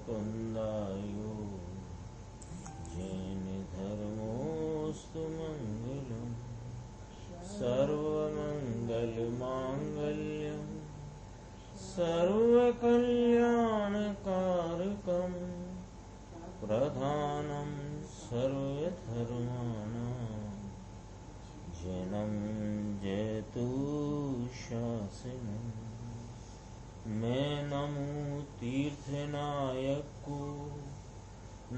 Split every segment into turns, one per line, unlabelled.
मुकुन्दायो जैन धर्मोऽस्तु मङ्गलम् सर्वमङ्गलमाङ्गल्यं सर्वकल्याणकारकं प्रधानं सर्वधर्माणां जैनं जयतु शासनम्। मैं नमो तीर्थनायक को,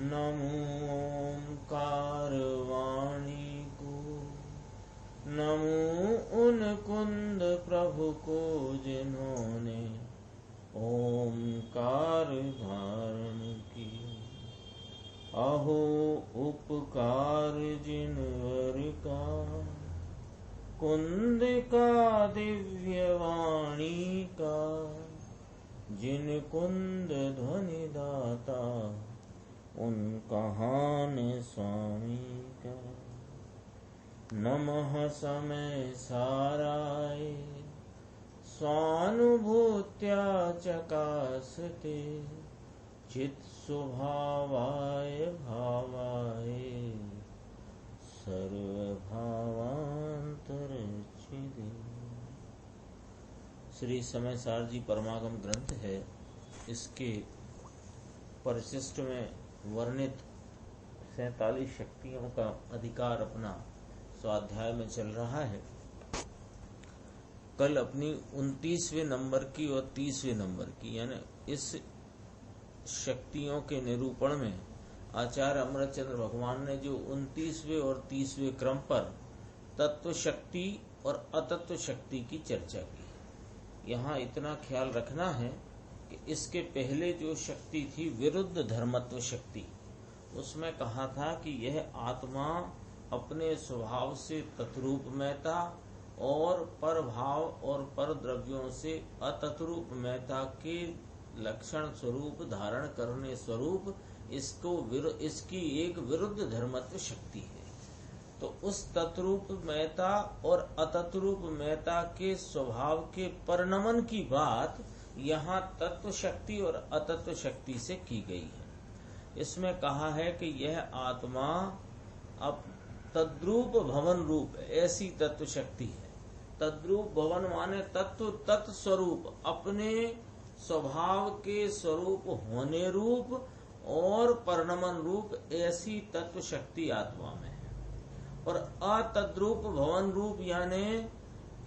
नमो ओंकार वाणी को, नमो उन कुंद प्रभु को जिन्होंने ओंकार धारण किया। अहो उपकार जिनवर का, कुंद का दिव्य वाणी का, जिन कुंद ध्वनि दाता उन कहान स्वामी का। नमः समय साराय स्वानुभूत्या चकासते, चित स्वभावाय भावाय सर्वभावांतरच्छिदे। श्री समय सार जी परमागम ग्रंथ है। इसके परिशिष्ट में वर्णित 47 शक्तियों का अधिकार अपना स्वाध्याय में चल रहा है। कल अपनी 29वें नंबर की और 30वें नंबर की यानी इस शक्तियों के निरूपण में आचार्य अमृतचंद्र भगवान ने जो 29वें और 30वें क्रम पर तत्व शक्ति और अतत्व शक्ति की चर्चा की। यहाँ इतना ख्याल रखना है कि इसके पहले जो शक्ति थी विरुद्ध धर्मत्व शक्ति, उसमें कहा था कि यह आत्मा अपने स्वभाव से तत्रूपमयता और पर भाव और पर द्रव्यों से अतत्रूपमयता के लक्षण स्वरूप धारण करने स्वरूप इसकी एक विरुद्ध धर्मत्व शक्ति है। तो उस तत्रूपमयता और अतत्रूपमयता के स्वभाव के परिणमन की बात यहाँ तत्व शक्ति और अतत्व शक्ति से की गई है। इसमें कहा है कि यह आत्मा अब तद्रूप भवन रूप ऐसी तत्व शक्ति है। तद्रूप भवन माने तत्व तत्स्वरूप अपने स्वभाव के स्वरूप होने रूप और परिणमन रूप ऐसी तत्व शक्ति आत्मा में है। और अतद्रूप भवन रूप यानी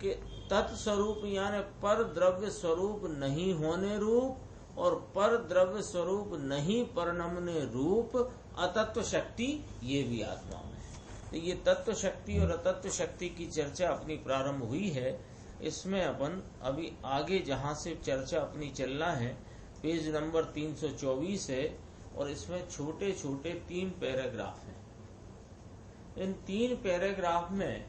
कि तत्स्वरूप यानी पर द्रव्य स्वरूप नहीं होने रूप और पर द्रव्य स्वरूप नहीं परिणमने रूप अतत्व शक्ति ये भी आत्मा में है। तो ये तत्व शक्ति और अतत्व शक्ति की चर्चा अपनी प्रारंभ हुई है। इसमें अपन अभी आगे जहाँ से चर्चा अपनी चलना है पेज नंबर 324 है और इसमें छोटे छोटे 3 पैराग्राफ हैं। इन 3 पैराग्राफ में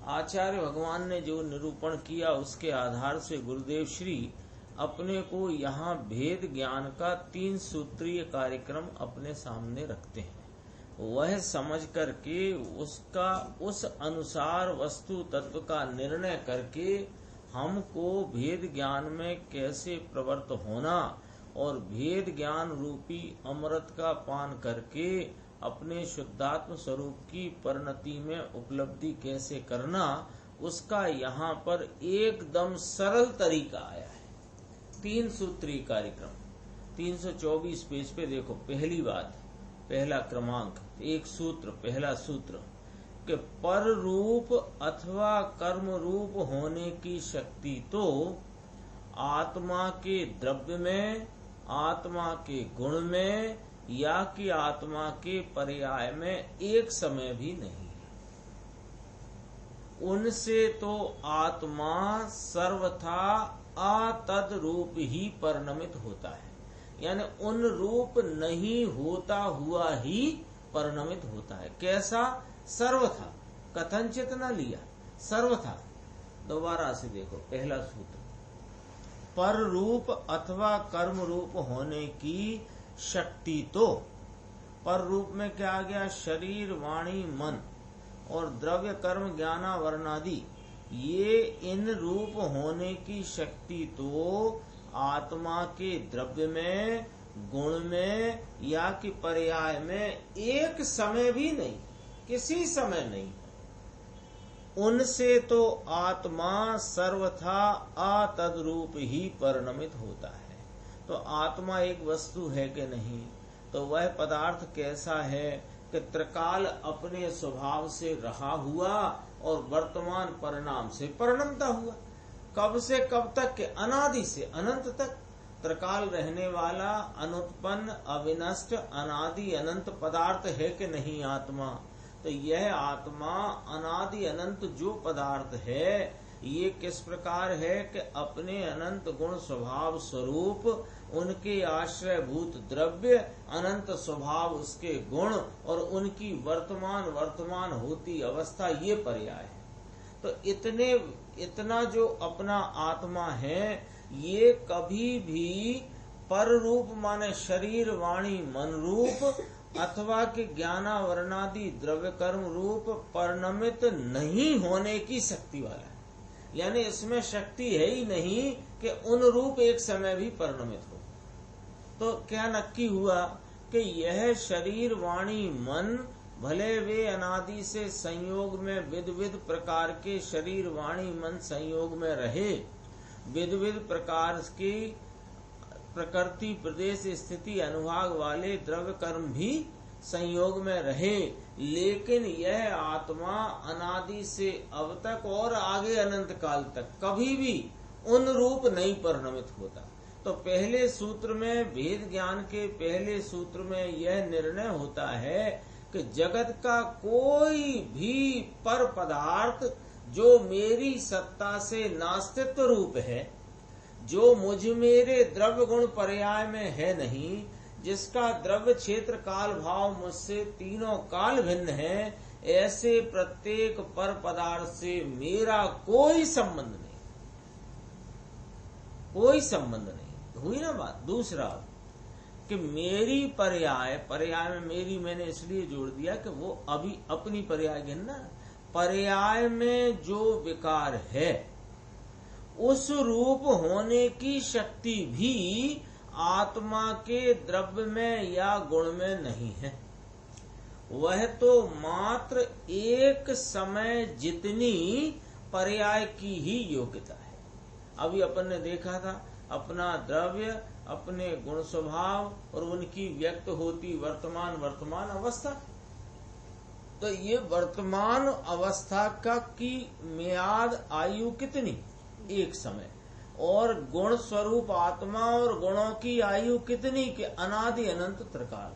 आचार्य भगवान ने जो निरूपण किया उसके आधार से गुरुदेव श्री अपने को यहाँ भेद ज्ञान का 3 सूत्रीय कार्यक्रम अपने सामने रखते हैं। वह समझ करके उसका उस अनुसार वस्तु तत्व का निर्णय करके हमको भेद ज्ञान में कैसे प्रवृत्त होना और भेद ज्ञान रूपी अमृत का पान करके अपने शुद्धात्म स्वरूप की परिणति में उपलब्धि कैसे करना, उसका यहाँ पर एकदम सरल तरीका आया है। 3 सूत्रीय कार्यक्रम 324 पेज पे देखो। पहली बात, पहला क्रमांक, एक सूत्र, पहला सूत्र कि पर रूप अथवा कर्म रूप होने की शक्ति तो आत्मा के द्रव्य में, आत्मा के गुण में या कि आत्मा के पर्याय में एक समय भी नहीं है। उनसे तो आत्मा सर्वथा अतद रूप ही परिणमित होता है, यानी उन रूप नहीं होता हुआ ही परिणमित होता है। कैसा? सर्वथा, कथनचित न लिया, सर्वथा। दोबारा से देखो पहला सूत्र, पर रूप अथवा कर्म रूप होने की शक्ति तो, पर रूप में क्या आ गया? शरीर, वाणी, मन और द्रव्य कर्म ज्ञाना वर्णादि, ये इन रूप होने की शक्ति तो आत्मा के द्रव्य में गुण में या कि पर्याय में एक समय भी नहीं, किसी समय नहीं। उनसे तो आत्मा सर्वथा अतद्रूप ही परिणमित होता है। तो आत्मा एक वस्तु है कि नहीं, तो वह पदार्थ कैसा है कि त्रिकाल अपने स्वभाव से रहा हुआ और वर्तमान परिणाम से परिणमता हुआ। कब से कब तक के? अनादि से अनंत तक त्रिकाल रहने वाला अनुत्पन्न अविनष्ट अनादि अनंत पदार्थ है कि नहीं आत्मा। तो यह आत्मा अनादि अनंत जो पदार्थ है ये किस प्रकार है कि अपने अनंत गुण स्वभाव स्वरूप उनके आश्रयभूत द्रव्य अनंत स्वभाव उसके गुण और उनकी वर्तमान होती अवस्था ये पर्याय है। तो इतना जो अपना आत्मा है ये कभी भी पर रूप माने शरीर वाणी मन रूप अथवा कि ज्ञानावरणादि द्रव्य कर्म रूप परिणमित नहीं होने की शक्ति वाला है। यानी इसमें शक्ति है ही नहीं कि उन रूप एक समय भी परिणमित हो। तो क्या नक्की हुआ कि यह शरीर वाणी मन भले वे अनादि से संयोग में विध विध प्रकार के शरीर वाणी मन संयोग में रहे, विध विध प्रकार की प्रकृति प्रदेश स्थिति अनुभाग वाले द्रव्य कर्म भी संयोग में रहे, लेकिन यह आत्मा अनादि से अब तक और आगे अनंत काल तक कभी भी उन रूप नहीं परिणमित होता। तो पहले सूत्र में भेद ज्ञान के पहले सूत्र में यह निर्णय होता है कि जगत का कोई भी पर पदार्थ जो मेरी सत्ता से नास्तित्व रूप है, जो मुझ मेरे द्रव्य गुण पर्याय में है नहीं, जिसका द्रव्य क्षेत्र काल भाव मुझसे तीनों काल भिन्न है, ऐसे प्रत्येक पर पदार्थ से मेरा कोई संबंध नहीं, कोई संबंध नहीं। हुई ना बात। दूसरा कि मेरी पर्याय में मेरी मैंने इसलिए जोड़ दिया कि वो अभी अपनी पर्याय गिनना, पर्याय में जो विकार है उस रूप होने की शक्ति भी आत्मा के द्रव्य में या गुण में नहीं है। वह तो मात्र एक समय जितनी पर्याय की ही योग्यता है। अभी अपन ने देखा था अपना द्रव्य अपने गुण स्वभाव और उनकी व्यक्त होती वर्तमान अवस्था। तो ये वर्तमान अवस्था का की मियाद आयु कितनी? एक समय। और गुण स्वरूप आत्मा और गुणों की आयु कितनी? के अनादि अनंत त्रिकाल।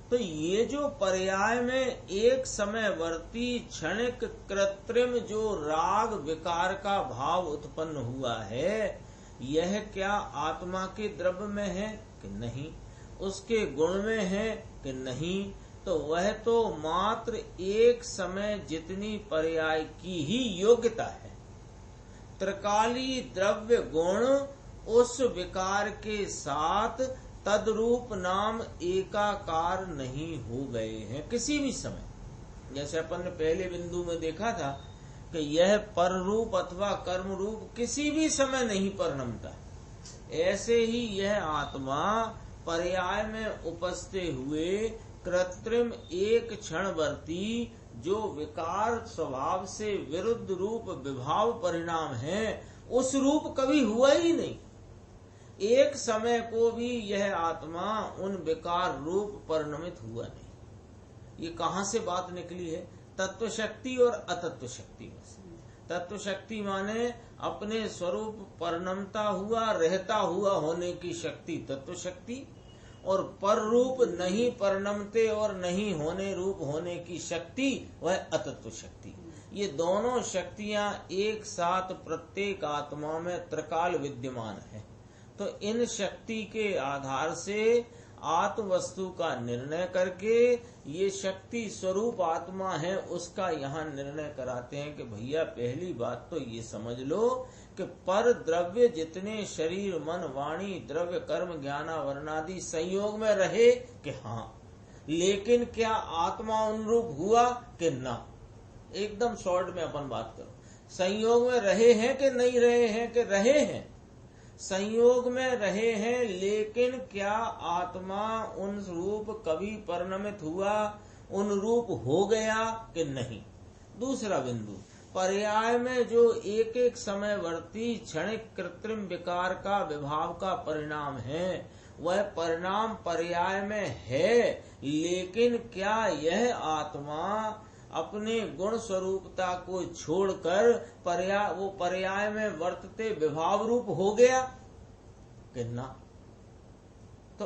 तो ये जो पर्याय में एक समय वर्ती क्षणिक कृत्रिम जो राग विकार का भाव उत्पन्न हुआ है, यह क्या आत्मा के द्रव्य में है कि नहीं, उसके गुण में है कि नहीं? तो वह तो मात्र एक समय जितनी पर्याय की ही योग्यता है। त्रिकाली द्रव्य गुण उस विकार के साथ तद्रूप नाम एकाकार नहीं हो गए हैं किसी भी समय। जैसे अपन ने पहले बिंदु में देखा था कि यह पर रूप अथवा कर्म रूप किसी भी समय नहीं परिणमता, ऐसे ही यह आत्मा पर्याय में उपस्थित हुए कृत्रिम एक क्षणवर्ती जो विकार स्वभाव से विरुद्ध रूप विभाव परिणाम है, उस रूप कभी हुआ ही नहीं। एक समय को भी यह आत्मा उन विकार रूप परिणमित हुआ नहीं। ये कहाँ से बात निकली है? तत्व शक्ति और अतत्व शक्ति में से। तत्व शक्ति माने अपने स्वरूप परिणमता हुआ रहता हुआ होने की शक्ति तत्व शक्ति, और पर रूप नहीं परिणमते और नहीं होने रूप होने की शक्ति वह अतत्व शक्ति। ये दोनों शक्तियां एक साथ प्रत्येक आत्मा में त्रिकाल विद्यमान है। तो इन शक्ति के आधार से आत्म वस्तु का निर्णय करके ये शक्ति स्वरूप आत्मा है उसका यहाँ निर्णय कराते हैं कि भैया पहली बात तो ये समझ लो कि पर द्रव्य जितने शरीर मन वाणी द्रव्य कर्म ज्ञानावरणादि संयोग में रहे कि हाँ, लेकिन क्या आत्मा अनुरूप हुआ कि ना? एकदम शॉर्ट में अपन बात करो, संयोग में रहे हैं कि नहीं रहे हैं? कि रहे हैं। संयोग में रहे हैं, लेकिन क्या आत्मा उन रूप कभी परिणमित हुआ, उन रूप हो गया कि नहीं। दूसरा बिंदु, पर्याय में जो एक एक समयवर्ती क्षणिक कृत्रिम विकार का विभाव का परिणाम है, वह परिणाम पर्याय में है, लेकिन क्या यह आत्मा अपने गुण स्वरूपता को छोड़कर वो पर्याय में वर्तते विभाव रूप हो गया कि ना। तो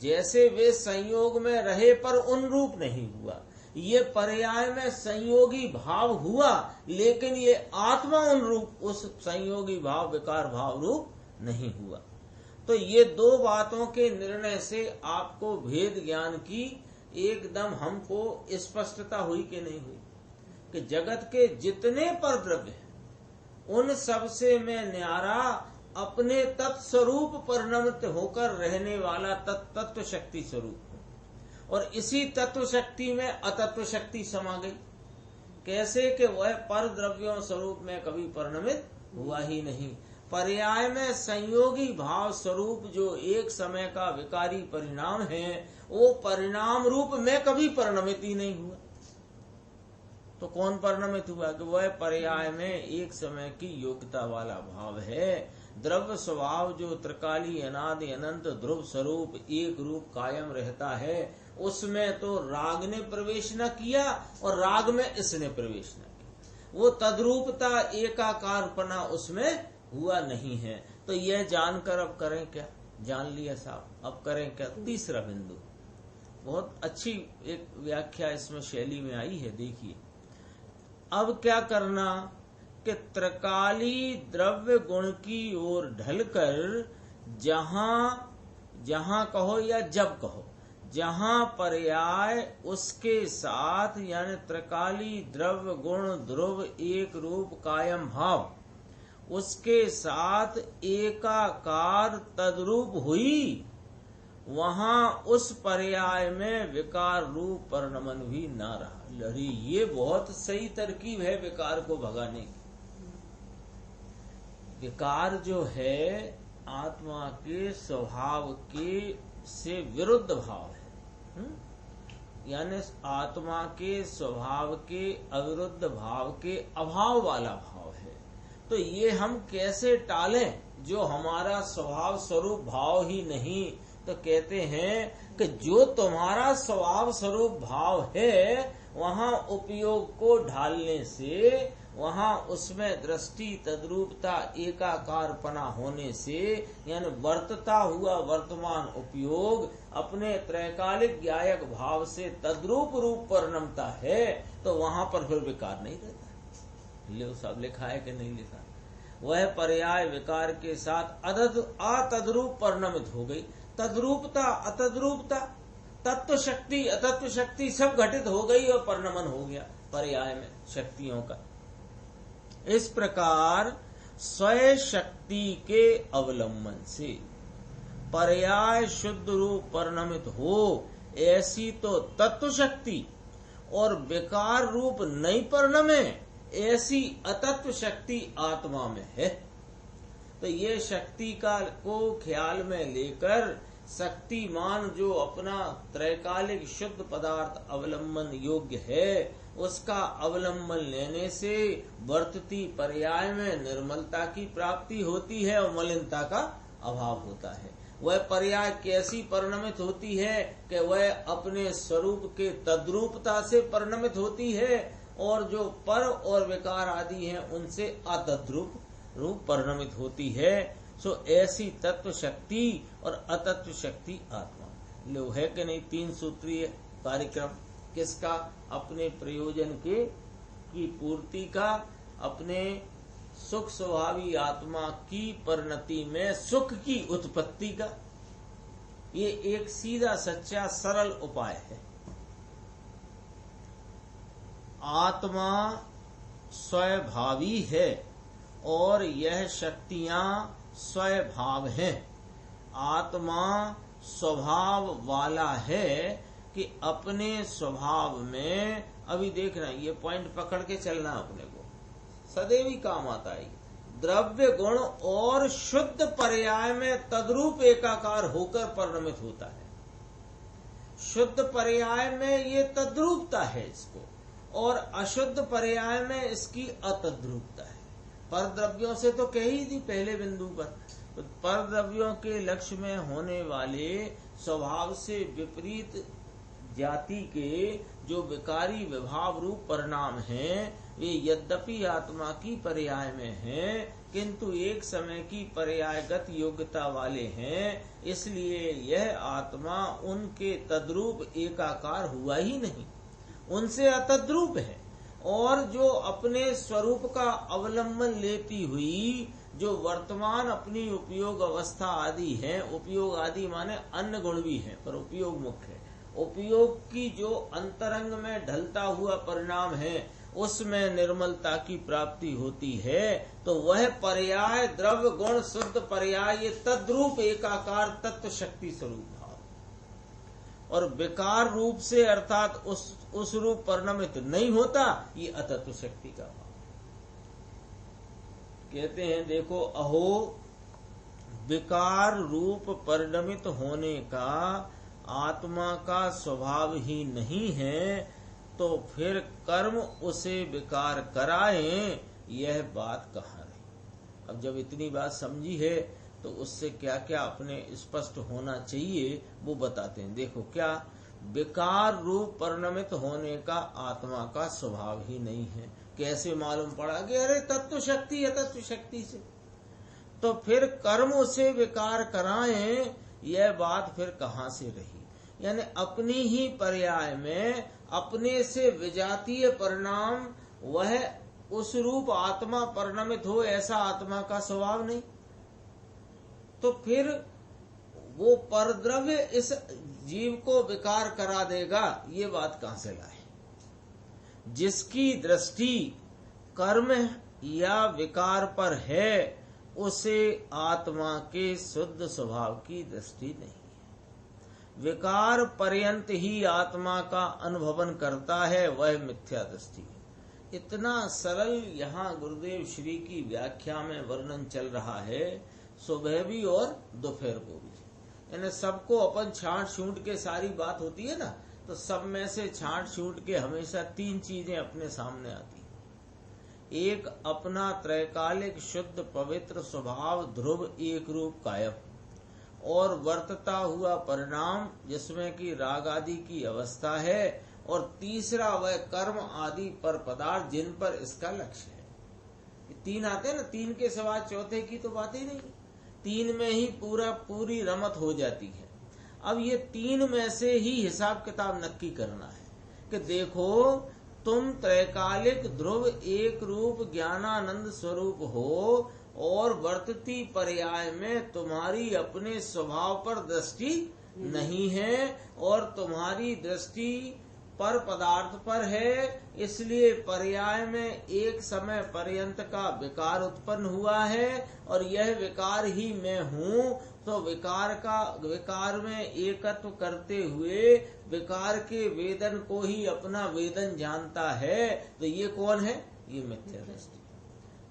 जैसे वे संयोग में रहे पर उन रूप नहीं हुआ, ये पर्याय में संयोगी भाव हुआ, लेकिन ये आत्मा उन रूप उस संयोगी भाव विकार भाव रूप नहीं हुआ। तो ये दो बातों के निर्णय से आपको भेद ज्ञान की एकदम हमको स्पष्टता हुई कि नहीं हुई, कि जगत के जितने पर द्रव्य हैं उन सब से मैं न्यारा अपने तत्स्वरूप परिणमित होकर रहने वाला तत्व शक्ति स्वरूप हूँ, और इसी तत्व शक्ति में अतत्व शक्ति समा गई। कैसे कि वह पर द्रव्यों स्वरूप में कभी परिणमित हुआ ही नहीं। पर्याय में संयोगी भाव स्वरूप जो एक समय का विकारी परिणाम है, वो परिणाम रूप में कभी परिणमित ही नहीं हुआ। तो कौन परिणमित हुआ कि वह पर्याय में एक समय की योग्यता वाला भाव है। द्रव्य स्वभाव जो त्रिकाली अनादि अनंत ध्रुव स्वरूप एक रूप कायम रहता है, उसमें तो राग ने प्रवेश न किया और राग में इसने प्रवेश न किया। वो तद्रूपता एकाकारपना उसमें हुआ नहीं है। तो यह जानकर अब करें क्या, जान लिया साहब, अब करें क्या। तीसरा बिंदु, बहुत अच्छी एक व्याख्या इसमें शैली में आई है, देखिए। अब क्या करना कि त्रिकाली द्रव्य गुण की ओर ढलकर जहां कहो या जब कहो, जहां पर्याय उसके साथ यानी त्रिकाली द्रव्य गुण ध्रुव एक रूप कायम भाव उसके साथ एकाकार तद्रूप हुई, वहां उस पर्याय में विकार रूप परिणमन भी न रहा। लड़ी, ये बहुत सही तरकीब है विकार को भगाने की। विकार जो है आत्मा के स्वभाव के से विरुद्ध भाव है, यानी आत्मा के स्वभाव के अविरुद्ध भाव के अभाव वाला भाव है। तो ये हम कैसे टालें जो हमारा स्वभाव स्वरूप भाव ही नहीं। तो कहते हैं कि जो तुम्हारा स्वभाव स्वरूप भाव है, वहां उपयोग को ढालने से, वहां उसमें दृष्टि तद्रूपता एकाकारपना होने से, यानी वर्तता हुआ वर्तमान उपयोग अपने त्रैकालिक ज्ञायक भाव से तद्रूप रूप परिणमता है, तो वहां पर फिर विकार नहीं रहता। ले सब लिखा है कि नहीं लिखा। वह पर्याय विकार के साथ अतद्रूप परिणमित हो गई। तद्रूपता अतद्रूपता, तत्व शक्ति अतत्व शक्ति सब घटित हो गई और परिणमन हो गया पर्याय में शक्तियों का। इस प्रकार स्वयं शक्ति के अवलंबन से पर्याय शुद्ध रूप परिणमित हो, ऐसी तो तत्व शक्ति, और विकार रूप नहीं परिणमे ऐसी अतत्व शक्ति आत्मा में है। तो ये शक्ति का को ख्याल में लेकर शक्तिमान जो अपना त्रैकालिक शुद्ध पदार्थ अवलंबन योग्य है, उसका अवलंबन लेने से वर्तती पर्याय में निर्मलता की प्राप्ति होती है और मलिनता का अभाव होता है। वह पर्याय कैसी परिणमित होती है कि वह अपने स्वरूप के तद्रूपता से परिणमित होती है, और जो पर और विकार आदि हैं उनसे अतद्रूप रूप परिणमित होती है। सो ऐसी तत्व शक्ति और अतत्व शक्ति आत्मा लो है कि नहीं। 3 सूत्रीय कार्यक्रम किसका? अपने प्रयोजन की पूर्ति का, अपने सुख स्वभावी आत्मा की परिणति में सुख की उत्पत्ति का। ये एक सीधा सच्चा सरल उपाय है। आत्मा स्वभावी है और यह शक्तियां स्वभाव हैं। आत्मा स्वभाव वाला है कि अपने स्वभाव में, अभी देखना ये पॉइंट पकड़ के चलना अपने को, सदैव ही काम आता है। द्रव्य गुण और शुद्ध पर्याय में तद्रूप एकाकार होकर परिणमित होता है। शुद्ध पर्याय में ये तद्रूपता है इसको, और अशुद्ध पर्याय में इसकी अतद्रूपता है। पर द्रव्यों से तो कह ही थी पहले बिंदु पर, तो पर द्रव्यों के लक्ष्य में होने वाले स्वभाव से विपरीत जाति के जो विकारी विभाव रूप परिणाम हैं, वे यद्यपि आत्मा की पर्याय में हैं, किंतु एक समय की पर्यायगत योग्यता वाले हैं, इसलिए यह आत्मा उनके तद्रूप एकाकार हुआ ही नहीं, उनसे अतद्रूप है। और जो अपने स्वरूप का अवलंबन लेती हुई जो वर्तमान अपनी उपयोग अवस्था आदि है, उपयोग आदि माने अन्य गुण भी है पर उपयोग मुख्य है, उपयोग की जो अंतरंग में ढलता हुआ परिणाम है उसमें निर्मलता की प्राप्ति होती है, तो वह पर्याय द्रव्य गुण शुद्ध पर्याय ये तद्रूप एकाकार तत्व शक्ति स्वरूप भाव, और विकार रूप से अर्थात उस रूप परिणमित नहीं होता, ये अतत्व शक्ति का भाव। कहते हैं देखो, अहो विकार रूप परिणमित होने का आत्मा का स्वभाव ही नहीं है, तो फिर कर्म उसे विकार कराए, यह बात कहाँ रही। अब जब इतनी बात समझी है तो उससे क्या क्या अपने स्पष्ट होना चाहिए वो बताते हैं। देखो, क्या विकार रूप परिणमित होने का आत्मा का स्वभाव ही नहीं है, कैसे मालूम पड़ा कि अरे तत्व शक्ति है, तत्व शक्ति से, तो फिर कर्म उसे विकार कराएं, यह बात फिर कहाँ से रही। यानी अपनी ही पर्याय में अपने से विजातीय परिणाम वह उस रूप आत्मा परिणमित हो, ऐसा आत्मा का स्वभाव नहीं, तो फिर वो परद्रव्य इस जीव को विकार करा देगा, ये बात कहां से लाए। जिसकी दृष्टि कर्म या विकार पर है, उसे आत्मा के शुद्ध स्वभाव की दृष्टि नहीं है। विकार पर्यंत ही आत्मा का अनुभवन करता है, वह मिथ्या दृष्टि है। इतना सरल यहाँ गुरुदेव श्री की व्याख्या में वर्णन चल रहा है, सुबह भी और दोपहर को भी। यानी सबको अपन छांट छूट के सारी बात होती है ना, तो सब में से छांट छूट के हमेशा तीन चीजें अपने सामने आती हैं। एक अपना त्रैकालिक शुद्ध पवित्र स्वभाव ध्रुव एक रूप कायम, और वर्तता हुआ परिणाम जिसमें कि राग आदि की अवस्था है, और तीसरा वह कर्म आदि पर पदार्थ जिन पर इसका लक्ष्य है। तीन आते हैं ना, तीन के सिवा चौथे की तो बात ही नहीं, तीन में ही पूरी रमत हो जाती है। अब ये तीन में से ही हिसाब किताब नक्की करना है कि देखो, तुम त्रैकालिक ध्रुव एक रूप ज्ञानानंद स्वरूप हो, और वर्तती पर्याय में तुम्हारी अपने स्वभाव पर दृष्टि नहीं है, और तुम्हारी दृष्टि पर पदार्थ पर है, इसलिए पर्याय में एक समय पर्यंत का विकार उत्पन्न हुआ है, और यह विकार ही मैं हूँ। तो विकार में एकत्व करते हुए विकार के वेदन को ही अपना वेदन जानता है, तो ये कौन है? ये मिथ्या दृष्टि।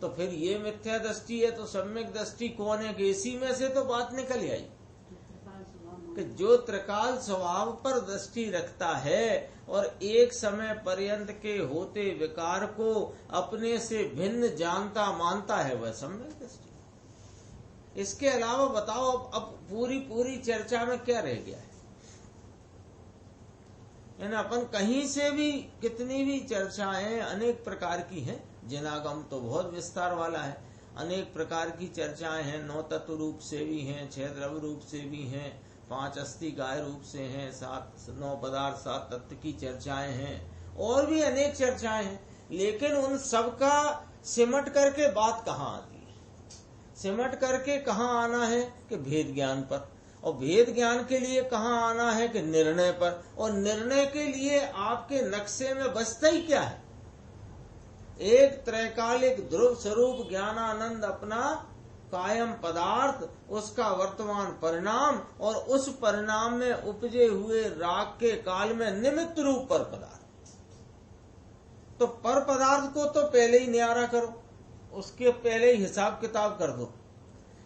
तो फिर ये मिथ्या दृष्टि है तो सम्यक दृष्टि कौन है? कि इसी में से तो बात निकल आई कि जो त्रिकाल स्वभाव पर दृष्टि रखता है और एक समय पर्यंत के होते विकार को अपने से भिन्न जानता मानता है, वह सम्यक दृष्टि। इसके अलावा बताओ अब पूरी चर्चा में क्या रह गया है? यानी अपन कहीं से भी कितनी भी चर्चाएं अनेक प्रकार की हैं, जिनागम तो बहुत विस्तार वाला है, अनेक प्रकार की चर्चाएं हैं, 9 तत्व रूप से भी हैं, 6 द्रव्य रूप से भी हैं, 5 अस्थि गाय रूप से हैं, 9 पदार्थ 7 तत्व की चर्चाएं हैं, और भी अनेक चर्चाएं हैं। लेकिन उन सब का सिमट करके बात कहाँ आती है? सिमट करके कहाँ आना है? कि भेद ज्ञान पर, और भेद ज्ञान के लिए कहाँ आना है? कि निर्णय पर, और निर्णय के लिए आपके नक्शे में बचता ही क्या है? एक त्रैकालिक ध्रुव स्वरूप ज्ञानानंद अपना कायम पदार्थ, उसका वर्तमान परिणाम, और उस परिणाम में उपजे हुए राग के काल में निमित्त रूप पर पदार्थ। तो पर पदार्थ को तो पहले ही न्यारा करो, उसके पहले ही हिसाब किताब कर दो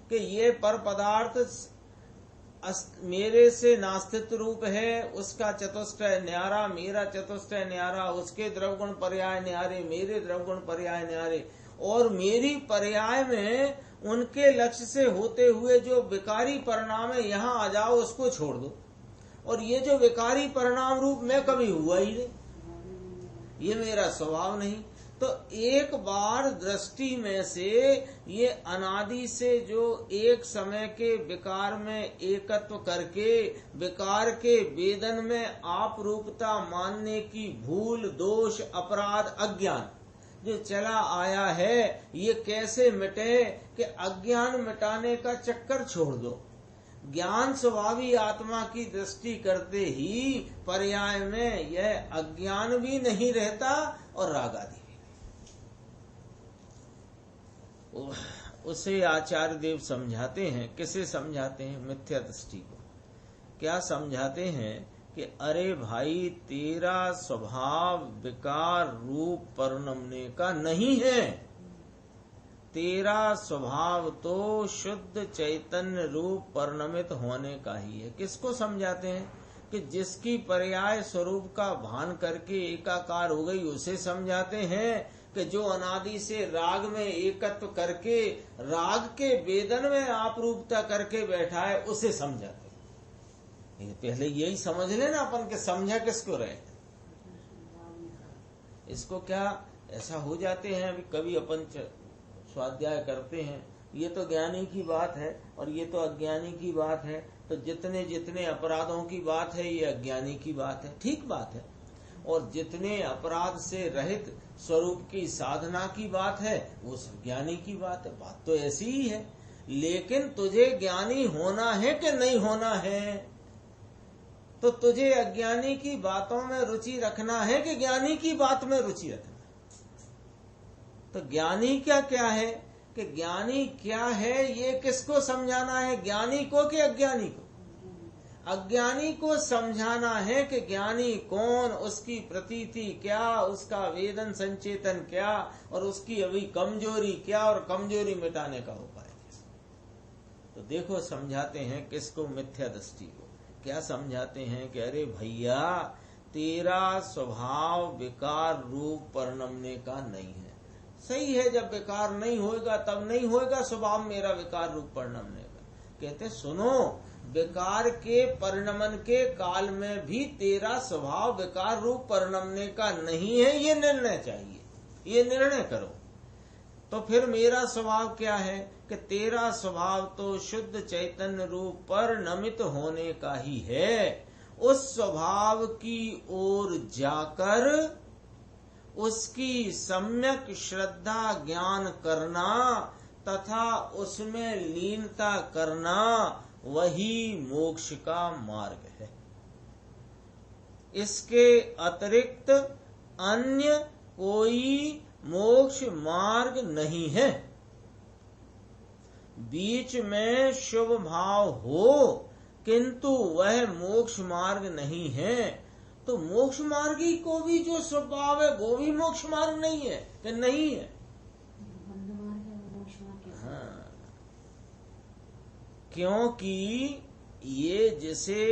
कि ये पर पदार्थ मेरे से नास्तित्व रूप है, उसका चतुष्टय न्यारा, मेरा चतुष्टय न्यारा, उसके द्रवगुण पर्याय न्यारे, मेरे द्रवगुण पर्याय न्यारे, और मेरी पर्याय में उनके लक्ष्य से होते हुए जो विकारी परिणाम है यहाँ आ जाओ, उसको छोड़ दो। और ये जो विकारी परिणाम रूप मैं कभी हुआ ही नहीं, ये मेरा स्वभाव नहीं। तो एक बार दृष्टि में से ये अनादि से जो एक समय के विकार में एकत्व करके विकार के वेदन में आप रूपता मानने की भूल, दोष, अपराध, अज्ञान जो चला आया है, ये कैसे मिटे कि अज्ञान मिटाने का चक्कर छोड़ दो। ज्ञान स्वभावी आत्मा की दृष्टि करते ही पर्याय में यह अज्ञान भी नहीं रहता और राग आदि भी। उसे आचार्य देव समझाते हैं, किसे समझाते हैं? मिथ्या दृष्टि को। क्या समझाते हैं कि अरे भाई, तेरा स्वभाव विकार रूप परिणमने का नहीं है, तेरा स्वभाव तो शुद्ध चैतन्य रूप परिणमित होने का ही है। किसको समझाते हैं? कि जिसकी पर्याय स्वरूप का भान करके एकाकार हो गई, उसे समझाते हैं। कि जो अनादि से राग में एकत्व करके राग के वेदन में आप रूपता करके बैठा है, उसे समझाते हैं। पहले यही समझ लेना अपन के समझा किसको रहे। इसको क्या ऐसा हो जाते हैं, अभी कभी अपन स्वाध्याय करते हैं, ये तो ज्ञानी की बात है और ये तो अज्ञानी की बात है, तो जितने जितने अपराधों की बात है ये अज्ञानी की बात है, ठीक बात है। और जितने अपराध से रहित स्वरूप की साधना की बात है वो ज्ञानी की बात है। बात तो ऐसी ही है, लेकिन तुझे ज्ञानी होना है कि नहीं होना है? तो तुझे अज्ञानी की बातों में रुचि रखना है कि ज्ञानी की बात में रुचि रखना? तो ज्ञानी क्या क्या है कि ज्ञानी क्या है ये किसको समझाना है, ज्ञानी को कि अज्ञानी को? अज्ञानी को समझाना है कि ज्ञानी कौन, उसकी प्रतीति क्या, उसका वेदन संचेतन क्या, और उसकी अभी कमजोरी क्या, और कमजोरी मिटाने का उपाय क्या। तो देखो समझाते हैं किसको? मिथ्या दृष्टि को। क्या समझाते हैं कि अरे भैया, तेरा स्वभाव विकार रूप परिणमने का नहीं है। सही है, जब विकार नहीं होएगा तब नहीं होएगा स्वभाव मेरा विकार रूप परिणमने का। कहते सुनो, विकार के परिणमन के काल में भी तेरा स्वभाव विकार रूप परिणमने का नहीं है, ये निर्णय चाहिए, ये निर्णय करो। तो फिर मेरा स्वभाव क्या है कि तेरा स्वभाव तो शुद्ध चैतन्य रूप परिणमित होने का ही है। उस स्वभाव की ओर जाकर उसकी सम्यक श्रद्धा ज्ञान करना तथा उसमें लीनता करना, वही मोक्ष का मार्ग है। इसके अतिरिक्त अन्य कोई मोक्ष मार्ग नहीं है। बीच में शुभ भाव हो किंतु वह मोक्ष मार्ग नहीं है। तो मोक्ष मार्गी को भी जो स्वभाव है वो भी मोक्ष मार्ग नहीं है कि नहीं है? हाँ, क्योंकि ये जिसे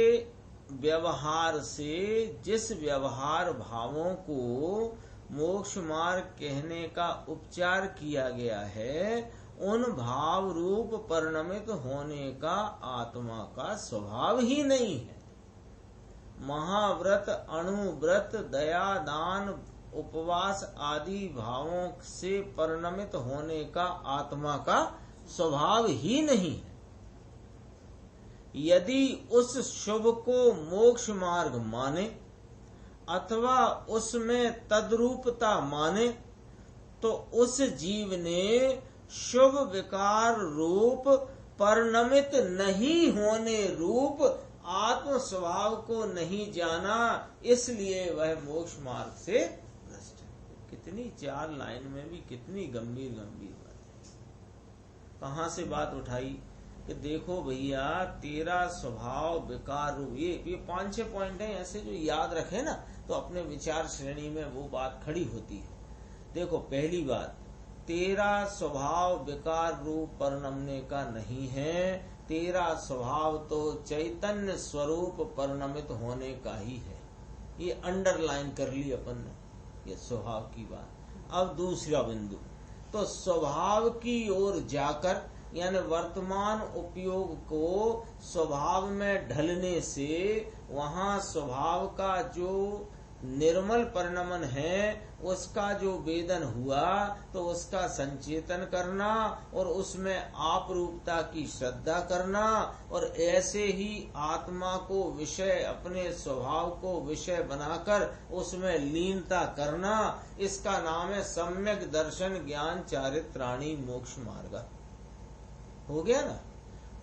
व्यवहार से जिस व्यवहार भावों को मोक्ष मार्ग कहने का उपचार किया गया है, उन भाव रूप परिणमित होने का आत्मा का स्वभाव ही नहीं है। महाव्रत, अणुव्रत, दया, दान, उपवास आदि भावों से परिणमित होने का आत्मा का स्वभाव ही नहीं है। यदि उस शुभ को मोक्ष मार्ग माने अथवा उसमें तद्रूपता माने, तो उस जीव ने शुभ विकार रूप परिणमित नहीं होने रूप आत्म स्वभाव को नहीं जाना, इसलिए वह मोक्ष मार्ग से भ्रष्ट है। कितनी 4 लाइन में भी कितनी गंभीर गंभीर बात है। कहां से बात उठाई कि देखो भैया, तेरा स्वभाव विकार रूप, ये 5-6 पॉइंट है ऐसे जो याद रखे ना तो अपने विचार श्रेणी में वो बात खड़ी होती है। देखो, पहली बात तेरा स्वभाव विकार रूप परिणमने का नहीं है, तेरा स्वभाव तो चैतन्य स्वरूप परिणमित होने का ही है। ये अंडरलाइन कर ली अपन ने, ये स्वभाव की बात। अब दूसरा बिंदु, तो स्वभाव की ओर जाकर यानी वर्तमान उपयोग को स्वभाव में ढलने से वहां स्वभाव का जो निर्मल परिणमन है उसका जो वेदन हुआ तो उसका संचेतन करना और उसमें आप रूपता की श्रद्धा करना और ऐसे ही आत्मा को विषय, अपने स्वभाव को विषय बनाकर उसमें लीनता करना, इसका नाम है सम्यक दर्शन ज्ञान चारित्राणी मोक्ष मार्ग। हो गया ना।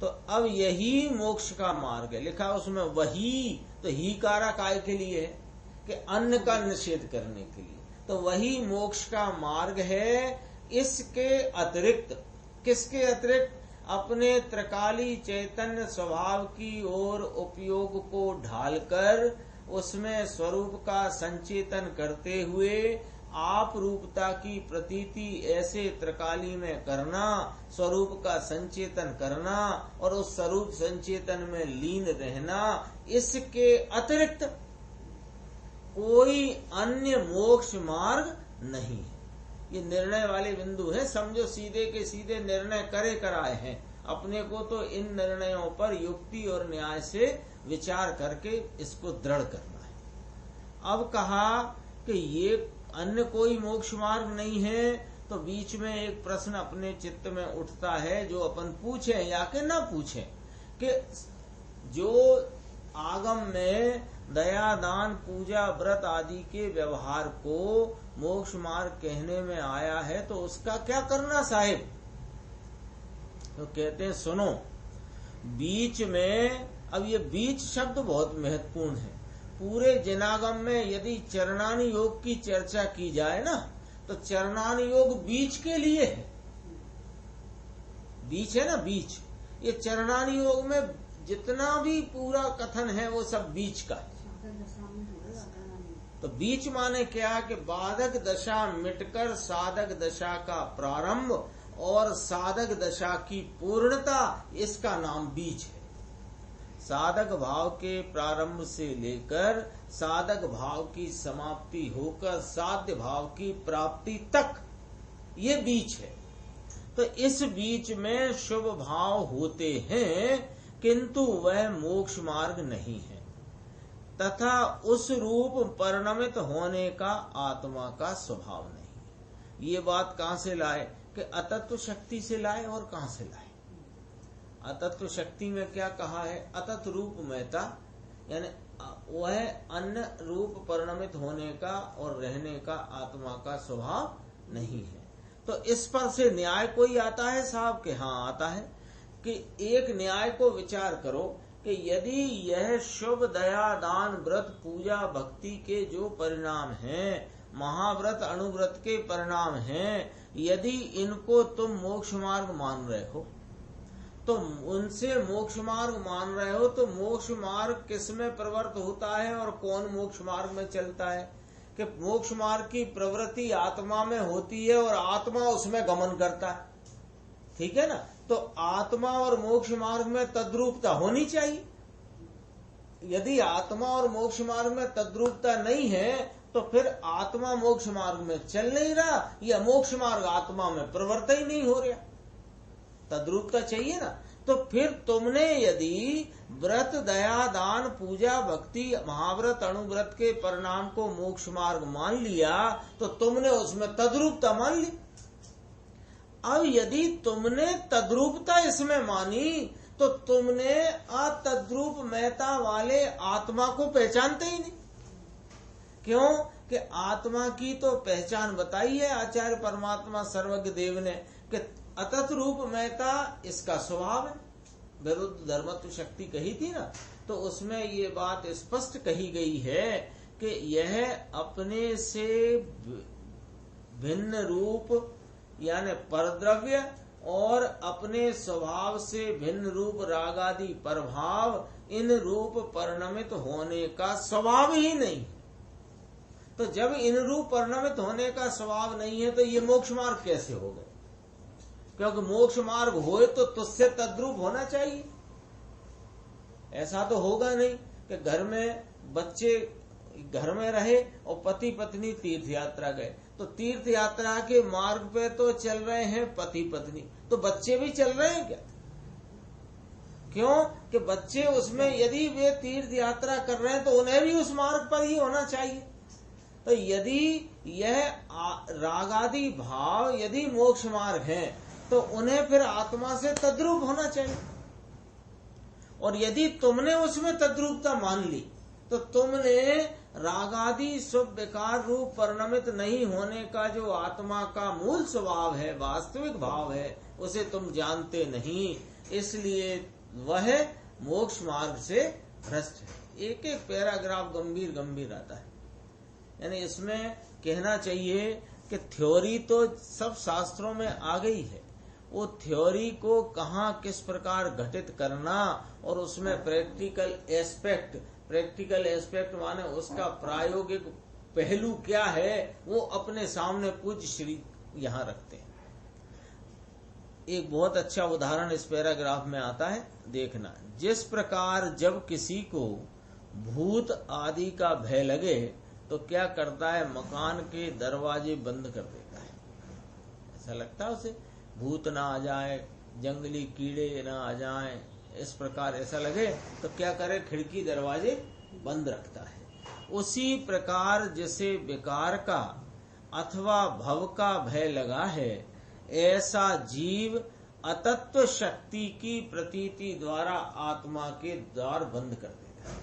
तो अब यही मोक्ष का मार्ग है, लिखा उसमें वही, तो ही कारा काय के लिए है कि अन्न का निषेध करने के लिए, तो वही मोक्ष का मार्ग है। इसके अतिरिक्त, किसके अतिरिक्त? अपने त्रिकाली चैतन्य स्वभाव की ओर उपयोग को ढालकर उसमें स्वरूप का संचेतन करते हुए आप रूपता की प्रतीति ऐसे त्रिकाली में करना, स्वरूप का संचेतन करना और उस स्वरूप संचेतन में लीन रहना, इसके अतिरिक्त कोई अन्य मोक्ष मार्ग नहीं है। ये निर्णय वाले बिंदु है, समझो सीधे के सीधे निर्णय करे कराए हैं। अपने को तो इन निर्णयों पर युक्ति और न्याय से विचार करके इसको दृढ़ करना है। अब कहा कि ये अन्य कोई मोक्ष मार्ग नहीं है, तो बीच में एक प्रश्न अपने चित्त में उठता है जो अपन पूछें या कि ना पूछें कि जो आगम में दया दान पूजा व्रत आदि के व्यवहार को मोक्ष मार्ग कहने में आया है तो उसका क्या करना साहिब? तो कहते हैं सुनो, बीच में, अब ये बीच शब्द बहुत महत्वपूर्ण है। पूरे जिनागम में यदि चरणानी योग की चर्चा की जाए ना तो चरणानी योग बीच के लिए है। बीच है ना, बीच। ये चरणानी योग में जितना भी पूरा कथन है वो सब बीच का है। तो बीच माने क्या कि बाधक दशा मिटकर साधक दशा का प्रारंभ और साधक दशा की पूर्णता, इसका नाम बीच है। साधक भाव के प्रारंभ से लेकर साधक भाव की समाप्ति होकर साध्य भाव की प्राप्ति तक ये बीच है। तो इस बीच में शुभ भाव होते हैं किंतु वह मोक्ष मार्ग नहीं है तथा उस रूप परिणमित होने का आत्मा का स्वभाव नहीं। ये बात कहाँ से लाए कि अतत्व शक्ति से लाए। और कहाँ से लाए? अतत्व शक्ति में क्या कहा है? अतत् रूप महता, यानी वह अन्य रूप परिणमित होने का और रहने का आत्मा का स्वभाव नहीं है। तो इस पर से न्याय कोई आता है साहब के? हाँ आता है कि एक न्याय को विचार करो कि यदि यह शुभ दया दान व्रत पूजा भक्ति के जो परिणाम हैं, महाव्रत अणुव्रत के परिणाम हैं, यदि इनको तुम मोक्ष मार्ग मान रहे हो तो उनसे मोक्ष मार्ग मान रहे हो तो मोक्ष मार्ग किस में प्रवृत्त होता है और कौन मोक्ष मार्ग में चलता है? कि मोक्ष मार्ग की प्रवृत्ति आत्मा में होती है और आत्मा उसमें गमन करता है। ठीक है ना। तो आत्मा और मोक्ष मार्ग में तद्रूपता होनी चाहिए। यदि आत्मा और मोक्ष मार्ग में तद्रूपता नहीं है तो फिर आत्मा मोक्ष मार्ग में चल नहीं रहा या मोक्ष मार्ग आत्मा में प्रवृत्त ही नहीं हो रहा। तद्रूपता चाहिए ना। तो फिर तुमने यदि व्रत दया दान पूजा भक्ति महाव्रत अणुव्रत के परिणाम को मोक्ष मार्ग मान लिया तो तुमने उसमें तद्रूपता मान ली। अब यदि तुमने तद्रूपता इसमें मानी तो तुमने अतद्रूप महता वाले आत्मा को पहचानते ही नहीं। क्यों? कि आत्मा की तो पहचान बताई है आचार्य परमात्मा सर्वज्ञ देव ने कि अतत रूप महता इसका स्वभाव है। विरुद्ध धर्मत्व शक्ति कही थी ना, तो उसमें ये बात स्पष्ट कही गई है कि यह अपने से भिन्न रूप यानी परद्रव्य और अपने स्वभाव से भिन्न रूप राग आदि प्रभाव, इन रूप परिणमित होने का स्वभाव ही नहीं। तो जब इन रूप परिणमित होने का स्वभाव नहीं है तो ये मोक्ष मार्ग कैसे हो गए? क्योंकि मोक्ष मार्ग होए तो तुझसे तद्रूप होना चाहिए। ऐसा तो होगा नहीं कि घर में बच्चे घर में रहे और पति पत्नी तीर्थ यात्रा गए, तो तीर्थ यात्रा के मार्ग पे तो चल रहे हैं पति पत्नी, तो बच्चे भी चल रहे हैं क्या? क्यों कि बच्चे उसमें यदि वे तीर्थ यात्रा कर रहे हैं तो उन्हें भी उस मार्ग पर ही होना चाहिए। तो यदि यह रागादि भाव यदि मोक्ष मार्ग है तो उन्हें फिर आत्मा से तद्रूप होना चाहिए। और यदि तुमने उसमें तद्रूपता मान ली तो तुमने रागादि शुभ विकार रूप परिणमित नहीं होने का जो आत्मा का मूल स्वभाव है, वास्तविक भाव है, उसे तुम जानते नहीं, इसलिए वह मोक्ष मार्ग से भ्रष्ट है। एक एक पैराग्राफ गंभीर गंभीर आता है। यानी इसमें कहना चाहिए कि थ्योरी तो सब शास्त्रों में आ गई है, वो थ्योरी को कहाँ किस प्रकार घटित करना और उसमें प्रैक्टिकल एस्पेक्ट माने उसका प्रायोगिक पहलू क्या है, वो अपने सामने पूज्य श्री यहाँ रखते हैं। एक बहुत अच्छा उदाहरण इस पैराग्राफ में आता है, देखना। जिस प्रकार जब किसी को भूत आदि का भय लगे तो क्या करता है, मकान के दरवाजे बंद कर देता है। ऐसा लगता है उसे भूत ना आ जाए, जंगली कीड़े ना आ जाए, इस प्रकार ऐसा लगे तो क्या करे, खिड़की दरवाजे बंद रखता है। उसी प्रकार जैसे विकार का अथवा भव का भय लगा है, ऐसा जीव अतत्व शक्ति की प्रतीति द्वारा आत्मा के द्वार बंद कर देता है।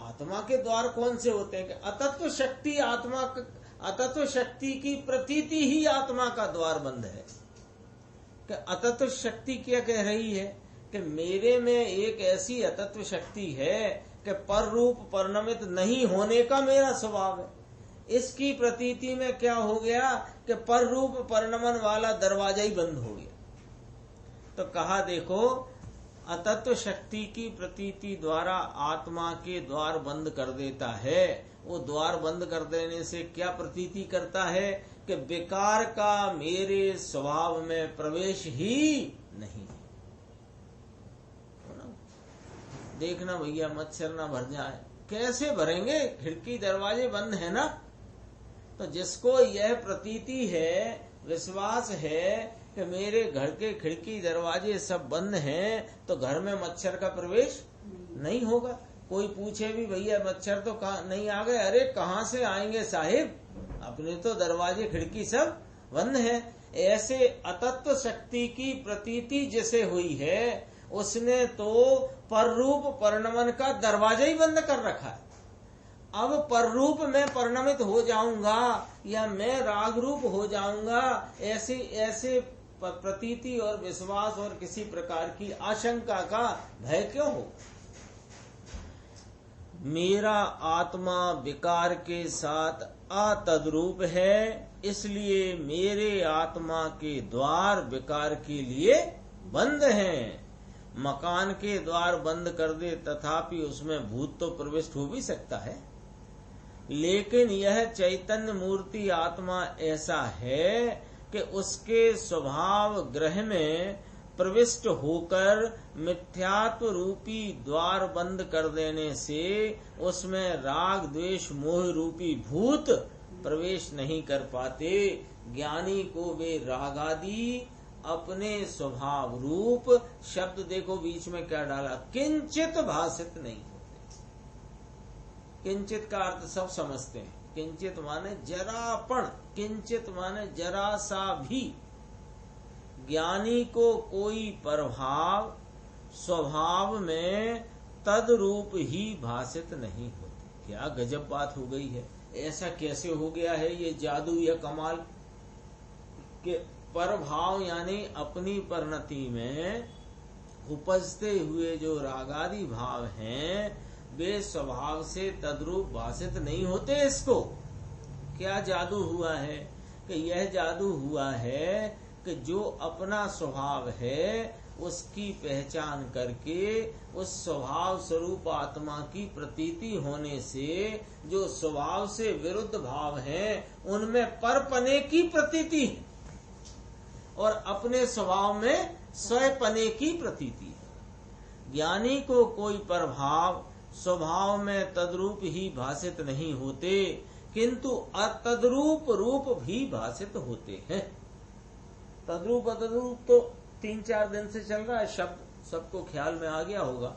आत्मा के द्वार कौन से होते हैं कि अतत्व शक्ति, अतत्व शक्ति की प्रतीति ही आत्मा का द्वार बंद है। कि अतत्व शक्ति क्या कह रही है कि मेरे में एक ऐसी अतत्व शक्ति है कि पर रूप परिणमित नहीं होने का मेरा स्वभाव है। इसकी प्रतीति में क्या हो गया कि पर रूप परिणमन वाला दरवाजा ही बंद हो गया। तो कहा देखो, अतत्व शक्ति की प्रतीति द्वारा आत्मा के द्वार बंद कर देता है। वो द्वार बंद कर देने से क्या प्रतीति करता है कि विकार का मेरे स्वभाव में प्रवेश ही नहीं है। देखना भैया, मच्छर ना भर जाए। कैसे भरेंगे, खिड़की दरवाजे बंद है ना। तो जिसको यह प्रतीति है, विश्वास है कि मेरे घर के खिड़की दरवाजे सब बंद हैं, तो घर में मच्छर का प्रवेश नहीं होगा। कोई पूछे भी भैया मच्छर तो नहीं आ गए, अरे कहाँ से आएंगे साहिब, अपने तो दरवाजे खिड़की सब बंद हैं। ऐसे अतत्व शक्ति की प्रतीति जैसे हुई है, उसने तो पर रूप परिणमन का दरवाजा ही बंद कर रखा है। अब पर रूप में परिणमित हो जाऊंगा या मैं राग रूप हो जाऊंगा, ऐसे प्रतीति और विश्वास और किसी प्रकार की आशंका का भय क्यों हो। मेरा आत्मा विकार के साथ अतद्रूप है, इसलिए मेरे आत्मा के द्वार विकार के लिए बंद हैं। मकान के द्वार बंद कर दे तथापि उसमें भूत तो प्रविष्ट हो भी सकता है, लेकिन यह चैतन्य मूर्ति आत्मा ऐसा है कि उसके स्वभाव ग्रह में प्रविष्ट होकर मिथ्यात्व रूपी द्वार बंद कर देने से उसमें राग द्वेष मोह रूपी भूत प्रवेश नहीं कर पाते। ज्ञानी को वे रागादि अपने स्वभाव रूप, शब्द देखो बीच में क्या डाला, किंचित भाषित नहीं होते। किंचित का अर्थ सब समझते हैं। किंचित माने जरापण, किंचित माने जरा सा भी। ज्ञानी को कोई प्रभाव स्वभाव में तद रूप ही भाषित नहीं होते। क्या गजब बात हो गई है। ऐसा कैसे हो गया है ये जादू या कमाल के प्रभाव, यानी अपनी परिणति में उपजते हुए जो रागादि भाव हैं वे स्वभाव से तद्रूप भाषित नहीं होते। इसको क्या जादू हुआ है कि यह जादू हुआ है कि जो अपना स्वभाव है उसकी पहचान करके उस स्वभाव स्वरूप आत्मा की प्रतीति होने से जो स्वभाव से विरुद्ध भाव हैं उनमें परपने की प्रतीति है और अपने स्वभाव में स्वयपने की प्रतीति है। ज्ञानी को कोई प्रभाव स्वभाव में तद्रूप ही भाषित नहीं होते, किंतु अतद्रूप रूप भी भाषित होते हैं। तद्रूप अतद्रूप तो 3-4 दिन से चल रहा है, शब्द सबको ख्याल में आ गया होगा।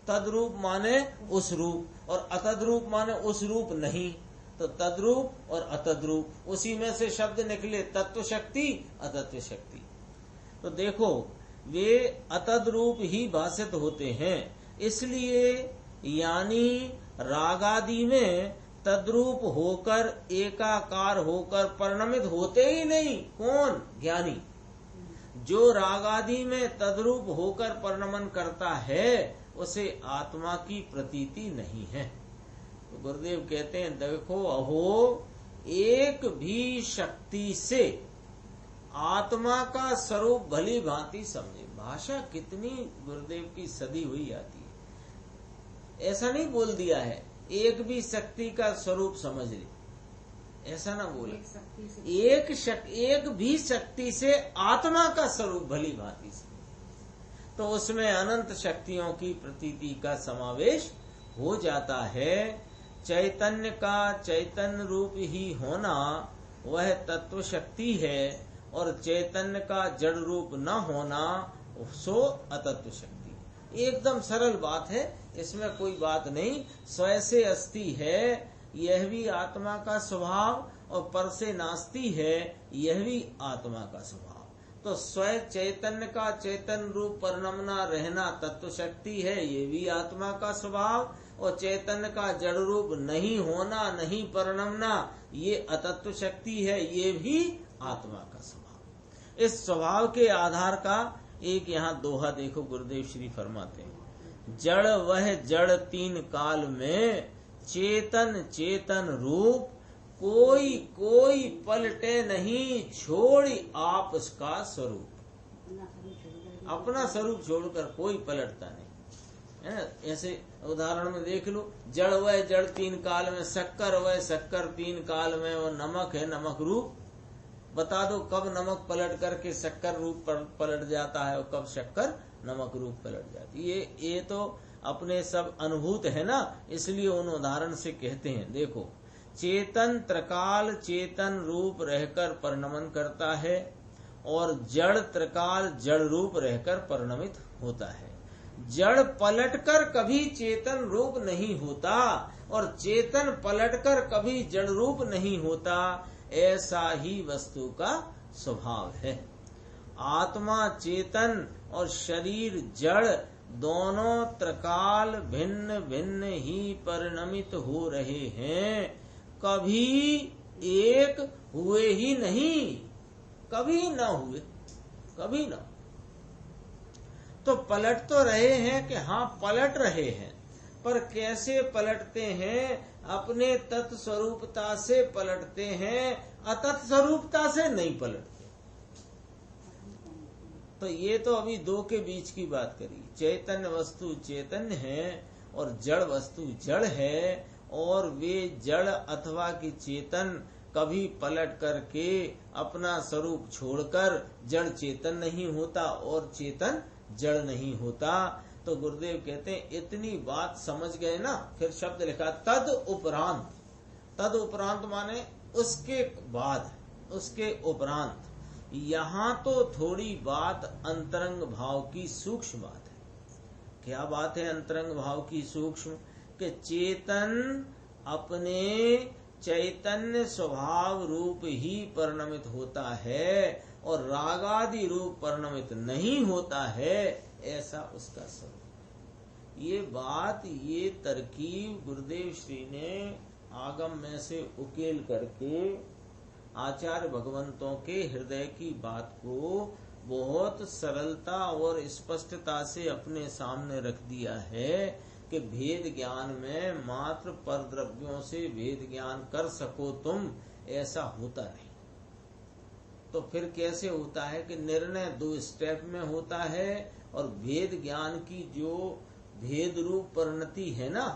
तद्रूप माने उस रूप और अतद्रूप माने उस रूप नहीं, तो तद्रूप और अतद्रूप उसी में से शब्द निकले, तत्व शक्ति अतत्व शक्ति। तो देखो वे अतद्रूप ही भाषित होते हैं, इसलिए यानी रागादि में तद्रूप होकर एकाकार होकर परिणमित होते ही नहीं। कौन? ज्ञानी। जो रागादि में तद्रूप होकर परिणमन करता है उसे आत्मा की प्रतीति नहीं है। तो गुरुदेव कहते हैं देखो अहो, एक भी शक्ति से आत्मा का स्वरूप भली भांति समझे। भाषा कितनी गुरुदेव की सदी हुई आती है। ऐसा नहीं बोल दिया है एक भी शक्ति का स्वरूप समझ ले, ऐसा ना बोले। एक भी शक्ति से आत्मा का स्वरूप भली भांति से, तो उसमें अनंत शक्तियों की प्रतीति का समावेश हो जाता है। चैतन्य का चैतन्य रूप ही होना वह तत्व शक्ति है और चैतन्य का जड़ रूप न होना सो अतत्व शक्ति। एकदम सरल बात है, इसमें कोई बात नहीं। स्वयं से अस्ति है यह भी आत्मा का स्वभाव और पर से नास्ति है यह भी आत्मा का स्वभाव। तो स्वयं चैतन्य का चैतन्य रूप परिणमना रहना तत्व शक्ति है, ये भी आत्मा का स्वभाव, और चैतन्य का जड़ रूप नहीं होना नहीं परिणमना ये अतत्व शक्ति है, ये भी आत्मा का स्वभाव। इस स्वभाव के आधार का एक यहाँ दोहा देखो, गुरुदेव श्री फरमाते हैं, जड़ वह जड़ तीन काल में चेतन चेतन रूप कोई कोई पलटे नहीं छोड़ी आप उसका स्वरूप। अपना स्वरूप छोड़कर कोई पलटता नहीं है ना। ऐसे उदाहरण में देख लो, जड़ वह जड़ तीन काल में, शक्कर वह शक्कर तीन काल में, और नमक है नमक रूप। बता दो कब नमक पलट करके शक्कर रूप पलट जाता है और कब शक्कर नमक रूप पलट जाती है। ये तो अपने सब अनुभूत है ना, इसलिए उन उदाहरण से कहते हैं। देखो, चेतन त्रिकाल चेतन रूप रहकर परिणमन करता है और जड़ त्रिकाल जड़ रूप रहकर परिणमित होता है। जड़ पलटकर कभी चेतन रूप नहीं होता और चेतन पलटकर कभी जड़ रूप नहीं होता, ऐसा ही वस्तु का स्वभाव है। आत्मा चेतन और शरीर जड़ दोनों त्रिकाल भिन्न भिन्न ही परिणमित हो रहे हैं, कभी एक हुए ही नहीं, कभी न हुए, कभी न। तो पलट तो रहे हैं कि हाँ पलट रहे हैं, पर कैसे पलटते हैं? अपने तत्स्वरूपता से पलटते हैं, अतत्स्वरूपता से नहीं पलटते। तो ये तो अभी दो के बीच की बात करी। चैतन्य वस्तु चैतन्य है और जड़ वस्तु जड़ है, और वे जड़ अथवा की चेतन कभी पलट करके अपना स्वरूप छोड़कर जड़ चेतन नहीं होता और चेतन जड़ नहीं होता। तो गुरुदेव कहते हैं इतनी बात समझ गए ना, फिर शब्द लिखा तद उपरांत। तद उपरांत माने उसके बाद, उसके उपरांत। यहाँ तो थोड़ी बात अंतरंग भाव की सूक्ष्म बात है। क्या बात है अंतरंग भाव की सूक्ष्म? कि चेतन अपने चैतन्य स्वभाव रूप ही परिणमित होता है और रागादि रूप परिणमित नहीं होता है, ऐसा उसका स्वरूप। ये बात, ये तरकीब गुरुदेव श्री ने आगम में से उकेल करके आचार्य भगवंतों के हृदय की बात को बहुत सरलता और स्पष्टता से अपने सामने रख दिया है कि भेद ज्ञान में मात्र परद्रव्यों से भेद ज्ञान कर सको तुम, ऐसा होता नहीं। तो फिर कैसे होता है कि निर्णय 2 स्टेप में होता है और भेद ज्ञान की जो भेद रूप परिणति है ना,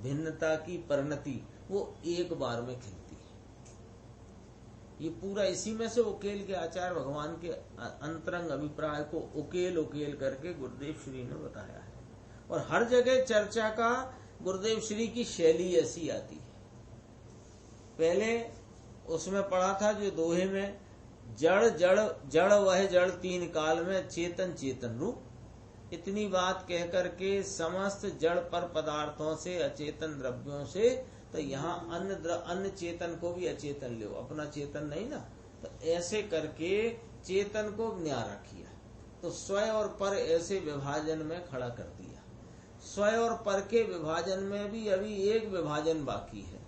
भिन्नता की परिणति, वो एक बार में खिलती है। ये पूरा इसी में से उकेल के आचार्य भगवान के अंतरंग अभिप्राय को उकेल करके गुरुदेव श्री ने बताया है। और हर जगह चर्चा का गुरुदेव श्री की शैली ऐसी आती है। पहले उसमें पढ़ा था जो दोहे में, जड़ जड़ जड़ वह जड़ तीन काल में, चेतन चेतन रूप। इतनी बात कह करके समस्त जड़ पर पदार्थों से, अचेतन द्रव्यों से, तो यहाँ अन्य चेतन को भी अचेतन लो, अपना चेतन नहीं ना, तो ऐसे करके चेतन को न्यारा किया। तो स्वयं और पर ऐसे विभाजन में खड़ा कर दिया। स्वयं और पर के विभाजन में भी अभी एक विभाजन बाकी है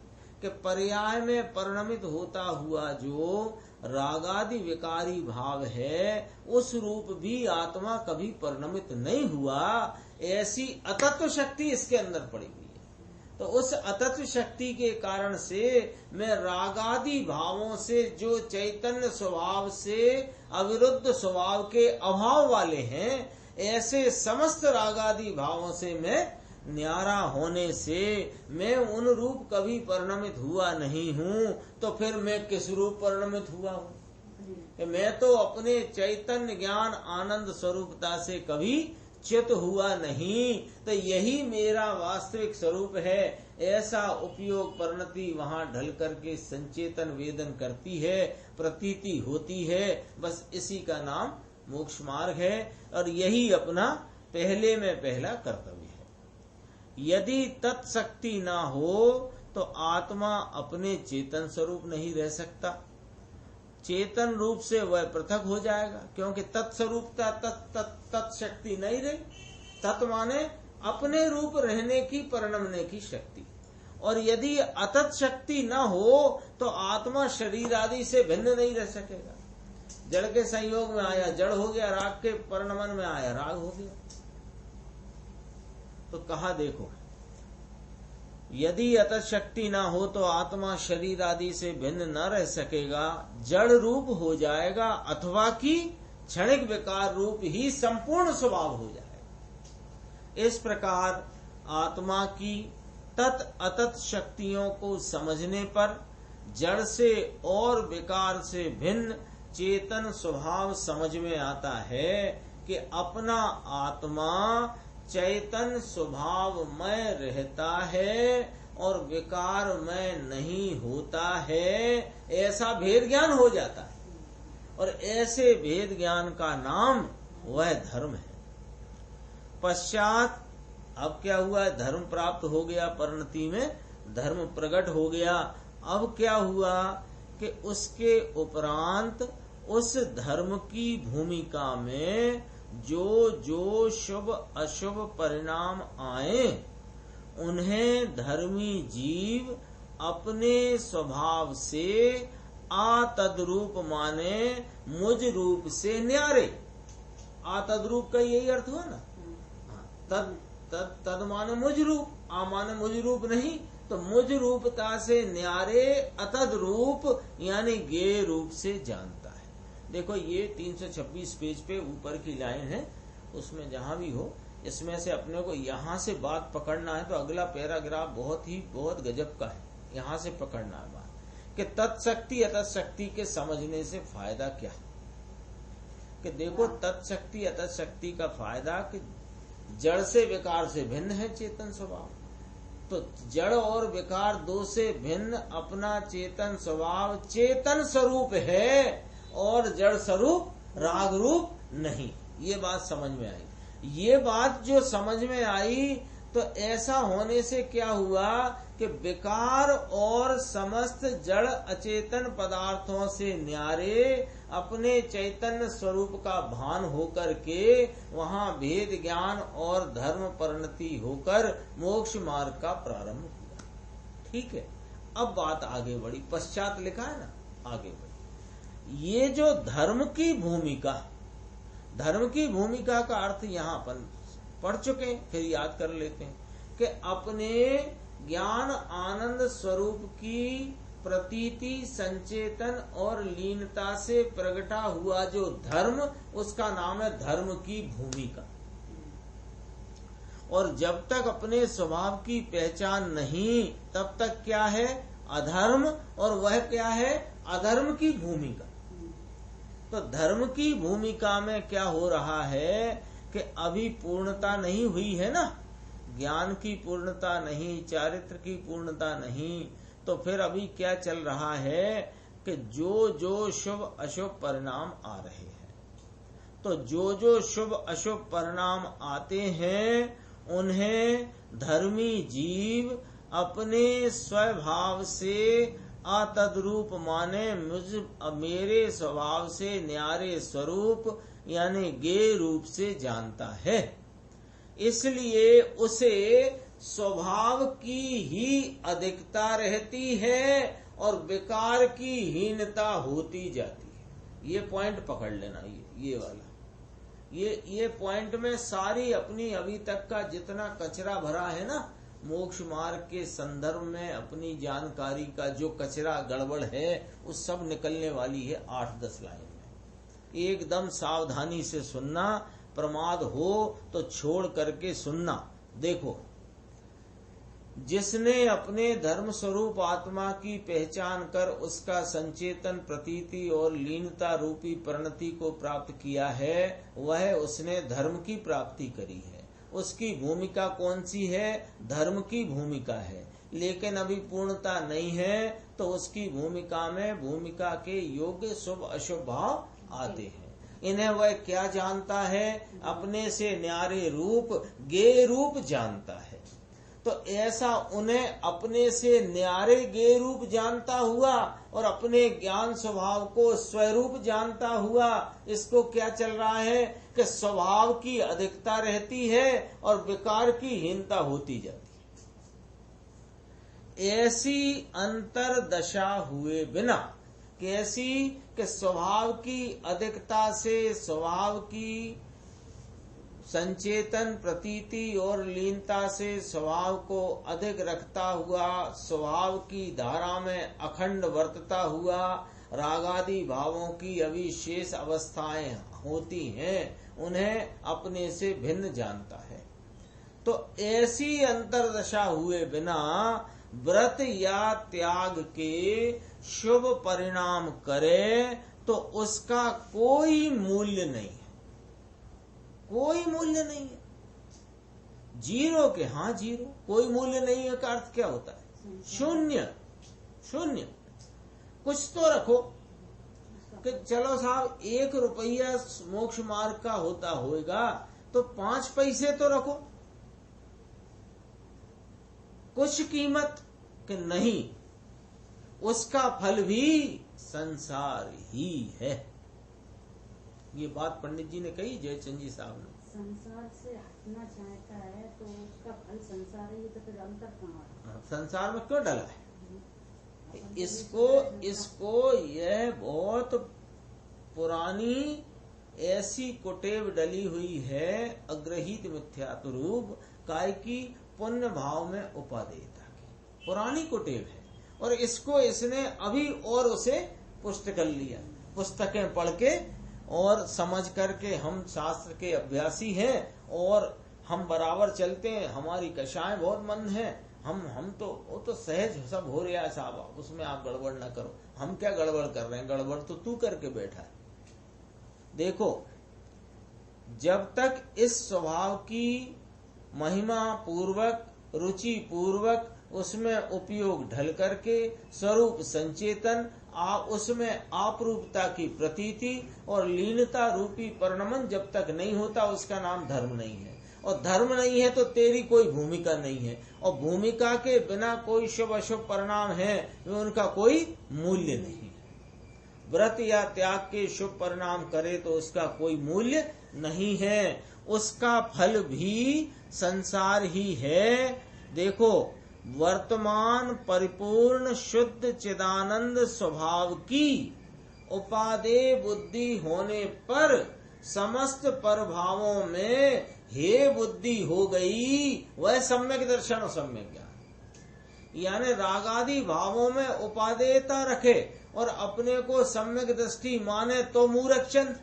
कि पर्याय में परिणमित होता हुआ जो रागादि विकारी भाव है, उस रूप भी आत्मा कभी परिणमित नहीं हुआ, ऐसी अतत्व शक्ति इसके अंदर पड़ी हुई है। तो उस अतत्व शक्ति के कारण से मैं रागादि भावों से, जो चैतन्य स्वभाव से अविरुद्ध स्वभाव के अभाव वाले हैं, ऐसे समस्त रागादि भावों से मैं न्यारा होने से मैं उन रूप कभी परिणमित हुआ नहीं हूँ। तो फिर मैं किस रूप परिणमित हुआ हूँ? मैं तो अपने चैतन्य ज्ञान आनंद स्वरूपता से कभी च्युत हुआ नहीं। तो यही मेरा वास्तविक स्वरूप है। ऐसा उपयोग परिणति वहाँ ढल करके संचेतन वेदन करती है, प्रतीति होती है। बस इसी का नाम मोक्ष मार्ग है और यही अपना पहले में पहला कर्तव्य है। यदि तत्शक्ति ना हो तो आत्मा अपने चेतन स्वरूप नहीं रह सकता। चेतन रूप से वह पृथक हो जाएगा, क्योंकि तत्स्वरूपता तत्शक्ति नहीं रही। तत् माने अपने रूप रहने की, परिणमने की शक्ति। और यदि अतत् शक्ति न हो तो आत्मा शरीर आदि से भिन्न नहीं रह सकेगा। जड़ के संयोग में आया जड़ हो गया, राग के परिणमन में आया राग हो गया। तो कहा देखो, यदि अतः शक्ति ना हो तो आत्मा शरीर आदि से भिन्न न रह सकेगा, जड़ रूप हो जाएगा, अथवा कि क्षणिक विकार रूप ही संपूर्ण स्वभाव हो जाएगा। इस प्रकार आत्मा की तत् अतत् शक्तियों को समझने पर जड़ से और विकार से भिन्न चेतन स्वभाव समझ में आता है कि अपना आत्मा चैतन स्वभाव में रहता है और विकार में नहीं होता है। ऐसा भेद ज्ञान हो जाता है और ऐसे भेद ज्ञान का नाम वह धर्म है। पश्चात अब क्या हुआ? धर्म प्राप्त हो गया, परिणति में धर्म प्रकट हो गया। अब क्या हुआ कि उसके उपरांत उस धर्म की भूमिका में जो जो शुभ अशुभ परिणाम आए, उन्हें धर्मी जीव अपने स्वभाव से आतद्रूप माने मुझ रूप से न्यारे। आतद्रूप का यही अर्थ हुआ ना। तद माने मुझ रूप, आ माने मुझ रूप नहीं, तो मुझ रूपता से न्यारे, अतद रूप यानी गे रूप से जानता है। देखो ये 326 पेज पे ऊपर की लाइन है, उसमें जहां भी हो, इसमें से अपने को यहाँ से बात पकड़ना है। तो अगला पैराग्राफ बहुत गजब का है, यहाँ से पकड़ना है बात कि तत्शक्ति अतशक्ति के समझने से फायदा क्या है। कि देखो तत्शक्ति अतशक्ति का फायदा कि जड़ से विकार से भिन्न है चेतन स्वभाव। तो जड़ और विकार दो से भिन्न अपना चेतन स्वभाव चेतन स्वरूप है और जड़ स्वरूप राग रूप नहीं। ये बात समझ में आई। ये बात जो समझ में आई तो ऐसा होने से क्या हुआ कि विकार और समस्त जड़ अचेतन पदार्थों से न्यारे अपने चैतन्य स्वरूप का भान होकर के वहां भेद ज्ञान और धर्म परिणति होकर मोक्ष मार्ग का प्रारंभ हुआ। ठीक है, अब बात आगे बढ़ी। पश्चात लिखा है ना, आगे बढ़ी। ये जो धर्म की भूमिका का अर्थ यहाँ अपन पढ़ चुके हैं, फिर याद कर लेते हैं कि अपने ज्ञान आनंद स्वरूप की प्रतीति, संचेतन और लीनता से प्रगटा हुआ जो धर्म, उसका नाम है धर्म की भूमिका। और जब तक अपने स्वभाव की पहचान नहीं, तब तक क्या है? अधर्म। और वह क्या है? अधर्म की भूमिका। तो धर्म की भूमिका में क्या हो रहा है कि अभी पूर्णता नहीं हुई है ना, ज्ञान की पूर्णता नहीं, चारित्र की पूर्णता नहीं, तो फिर अभी क्या चल रहा है कि जो जो शुभ अशुभ परिणाम आ रहे हैं, तो जो जो शुभ अशुभ परिणाम आते हैं उन्हें धर्मी जीव अपने स्वभाव से अतद्रूप माने मेरे स्वभाव से न्यारे स्वरूप यानी गे रूप से जानता है। इसलिए उसे स्वभाव की ही अधिकता रहती है और विकार की हीनता होती जाती है। ये पॉइंट पकड़ लेना, ये वाला, ये पॉइंट में सारी अपनी अभी तक का जितना कचरा भरा है ना मोक्ष मार्ग के संदर्भ में, अपनी जानकारी का जो कचरा गड़बड़ है वो सब निकलने वाली है 8-10 लाइन में। एकदम सावधानी से सुनना, प्रमाद हो तो छोड़ करके सुनना। देखो, जिसने अपने धर्म स्वरूप आत्मा की पहचान कर उसका संचेतन, प्रतीति और लीनता रूपी परिणति को प्राप्त किया है, वह उसने धर्म की प्राप्ति करी है। उसकी भूमिका कौन सी है? धर्म की भूमिका है। लेकिन अभी पूर्णता नहीं है, तो उसकी भूमिका में भूमिका के योग्य शुभ अशुभ भाव आते हैं। इन्हें वह क्या जानता है? अपने से न्यारे रूप, गे रूप जानता है। तो ऐसा उन्हें अपने से न्यारे गे रूप जानता हुआ और अपने ज्ञान स्वभाव को स्वरूप जानता हुआ, इसको क्या चल रहा है कि स्वभाव की अधिकता रहती है और विकार की हीनता होती जाती है। ऐसी अंतर दशा हुए बिना, कैसी कि स्वभाव की अधिकता से स्वभाव की संचेतन, प्रतीति और लीनता से स्वभाव को अधिक रखता हुआ, स्वभाव की धारा में अखंड वर्तता हुआ, रागादि भावों की अभी शेष अवस्थाएं होती हैं, उन्हें अपने से भिन्न जानता है। तो ऐसी अंतरदशा हुए बिना व्रत या त्याग के शुभ परिणाम करे तो उसका कोई मूल्य नहीं है, कोई मूल्य नहीं है। जीरो के, हाँ जीरो, कोई मूल्य नहीं है का अर्थ क्या होता है? शून्य, शून्य। कुछ तो रखो कि चलो साहब 1 रुपया मोक्ष मार्ग का होता होगा तो 5 पैसे तो रखो, कुछ कीमत कि नहीं, उसका फल भी संसार ही है। ये बात पंडित जी ने कही, जयचंद जी साहब ने।
संसार से हटना चाहता है तो उसका फल संसार ही, तो फिर अंतर कहाँ है?
संसार में क्यों डला है? इसको यह बहुत पुरानी ऐसी कुटेव डली हुई है, अग्रहित मिथ्यात्व रूप काय की पुण्य भाव में उपादेयता की पुरानी कुटेव है। और इसको इसने अभी और उसे पुष्ट कर लिया, पुस्तकें पढ़ के और समझ करके हम शास्त्र के अभ्यासी हैं और हम बराबर चलते हैं, हमारी कषाएं बहुत मंद हैं, हम तो वो तो सहज सब हो रहा है साहब, उसमें आप गड़बड़ ना करो। हम क्या गड़बड़ कर रहे हैं? गड़बड़ तो तू करके बैठा है। देखो, जब तक इस स्वभाव की महिमा पूर्वक, रुचि पूर्वक उसमें उपयोग ढल करके स्वरूप संचेतन, उसमें आपरूपता की प्रतीति और लीनता रूपी परिणमन जब तक नहीं होता, उसका नाम धर्म नहीं है। और धर्म नहीं है तो तेरी कोई भूमिका नहीं है, और भूमिका के बिना कोई शुभ अशुभ परिणाम है, उनका कोई मूल्य नहीं है। व्रत या त्याग के शुभ परिणाम करे तो उसका कोई मूल्य नहीं है, उसका फल भी संसार ही है। देखो, वर्तमान परिपूर्ण शुद्ध चिदानंद स्वभाव की उपादेय बुद्धि होने पर समस्त परभावों में हे बुद्धि हो गई, वह सम्यक दर्शन और सम्यक ज्ञान। यानी रागादि भावों में उपादेयता रखे और अपने को सम्यक दृष्टि माने तो मूर्खचंद।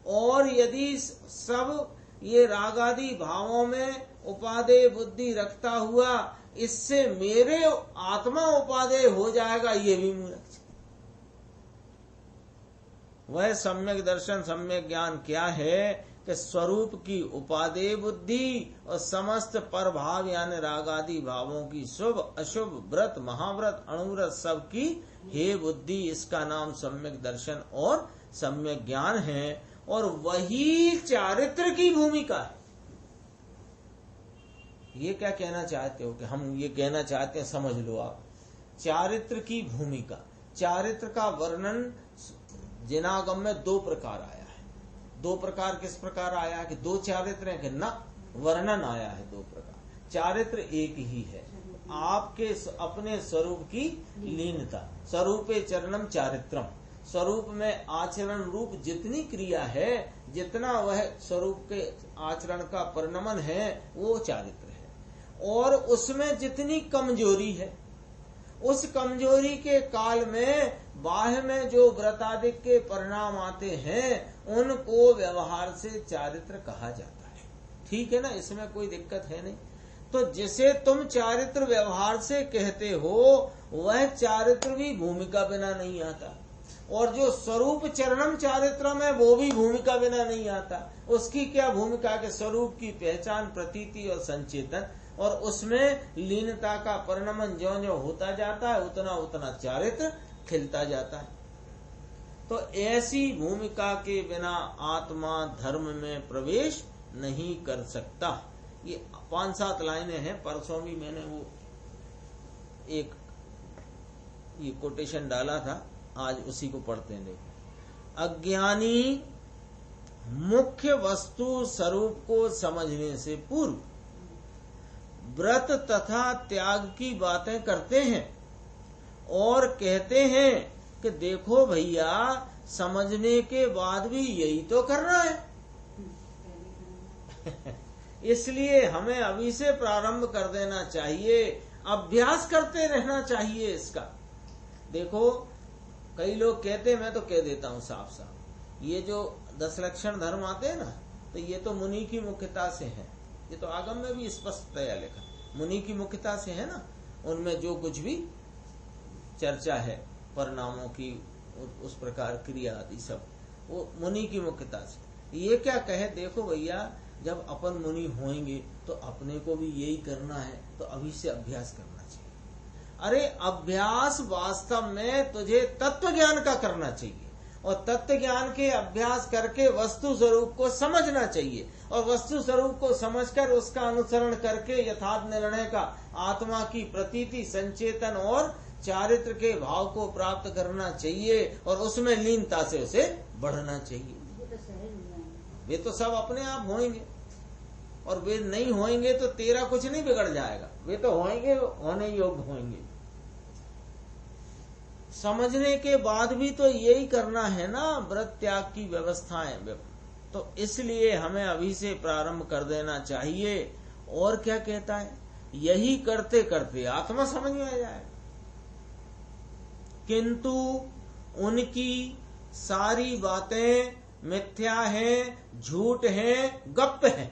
और यदि सब ये रागादि भावों में उपादेय बुद्धि रखता हुआ इससे मेरे आत्मा उपादेय हो जाएगा, ये भी मूर्ख। वह सम्यक दर्शन सम्यक ज्ञान क्या है कि स्वरूप की उपादेय बुद्धि और समस्त पर भाव यानी रागादि भावों की शुभ अशुभ व्रत महाव्रत अणुव्रत सब की हे बुद्धि, इसका नाम सम्यक दर्शन और सम्यक ज्ञान है। और वही चारित्र की भूमिका है। ये क्या कहना चाहते हो कि हम ये कहना चाहते हैं, समझ लो आप। चारित्र की भूमिका, चारित्र का वर्णन जिनागम में दो प्रकार आया है। दो प्रकार किस प्रकार आया है कि दो चारित्र हैं कि न, वर्णन आया है दो प्रकार। चारित्र एक ही है, आपके अपने स्वरूप की लीनता। स्वरूपे चरणम चारित्रम, स्वरूप में आचरण रूप जितनी क्रिया है, जितना वह स्वरूप के आचरण का परिणमन है, वो चारित्र है। और उसमें जितनी कमजोरी है, उस कमजोरी के काल में बाह्य में जो व्रतादिक के परिणाम आते हैं, उनको व्यवहार से चारित्र कहा जाता है। ठीक है ना, इसमें कोई दिक्कत है नहीं। तो जिसे तुम चारित्र व्यवहार से कहते हो, वह चारित्र भी भूमिका बिना नहीं आता। और जो स्वरूप चरणम चारित्रम है, वो भी भूमिका बिना नहीं आता। उसकी क्या भूमिका के स्वरूप की पहचान, प्रतीति और संचेतन, और उसमें लीनता का परिणमन ज्यों ज्यों होता जाता है, उतना उतना चारित्र खिलता जाता है। तो ऐसी भूमिका के बिना आत्मा धर्म में प्रवेश नहीं कर सकता। ये 5-7 लाइनें हैं। परसों भी मैंने वो एक ये कोटेशन डाला था, आज उसी को पढ़ते हैं। देखो, अज्ञानी मुख्य वस्तु स्वरूप को समझने से पूर्व व्रत तथा त्याग की बातें करते हैं और कहते हैं कि देखो भैया, समझने के बाद भी यही तो करना है। इसलिए हमें अभी से प्रारंभ कर देना चाहिए, अभ्यास करते रहना चाहिए इसका। देखो, कई लोग कहते हैं, मैं तो कह देता हूं साफ साफ, ये जो 10 लक्षण धर्म आते हैं ना, तो ये तो मुनि की मुख्यता से है। ये तो आगम में भी स्पष्टतया लिखा, मुनि की मुख्यता से है ना। उनमें जो कुछ भी चर्चा है परिणामों की, उस प्रकार क्रिया आदि सब, वो मुनि की मुख्यता से। ये क्या कहे, देखो भैया, जब अपन मुनि होंगे तो अपने को भी यही करना है, तो अभी से अभ्यास करना चाहिए। अरे अभ्यास वास्तव में तुझे तत्व ज्ञान का करना चाहिए, और तत्व ज्ञान के अभ्यास करके वस्तु स्वरूप को समझना चाहिए, और वस्तु स्वरूप को समझकर उसका अनुसरण करके यथार्थ निर्णय का आत्मा की प्रतीति, संचेतन और चारित्र के भाव को प्राप्त करना चाहिए, और उसमें लीनता से उसे बढ़ना चाहिए। वे तो सब अपने आप होंगे, और वे नहीं होंगे तो तेरा कुछ नहीं बिगड़ जाएगा। वे तो होंगे, होने योग्य होंगे। समझने के बाद भी तो यही करना है ना, व्रत त्याग की व्यवस्थाएं। तो इसलिए हमें अभी से प्रारंभ कर देना चाहिए। और क्या कहता है, यही करते करते आत्मा समझ में आ जाए। किंतु उनकी सारी बातें मिथ्या हैं, झूठ हैं, गप्प हैं।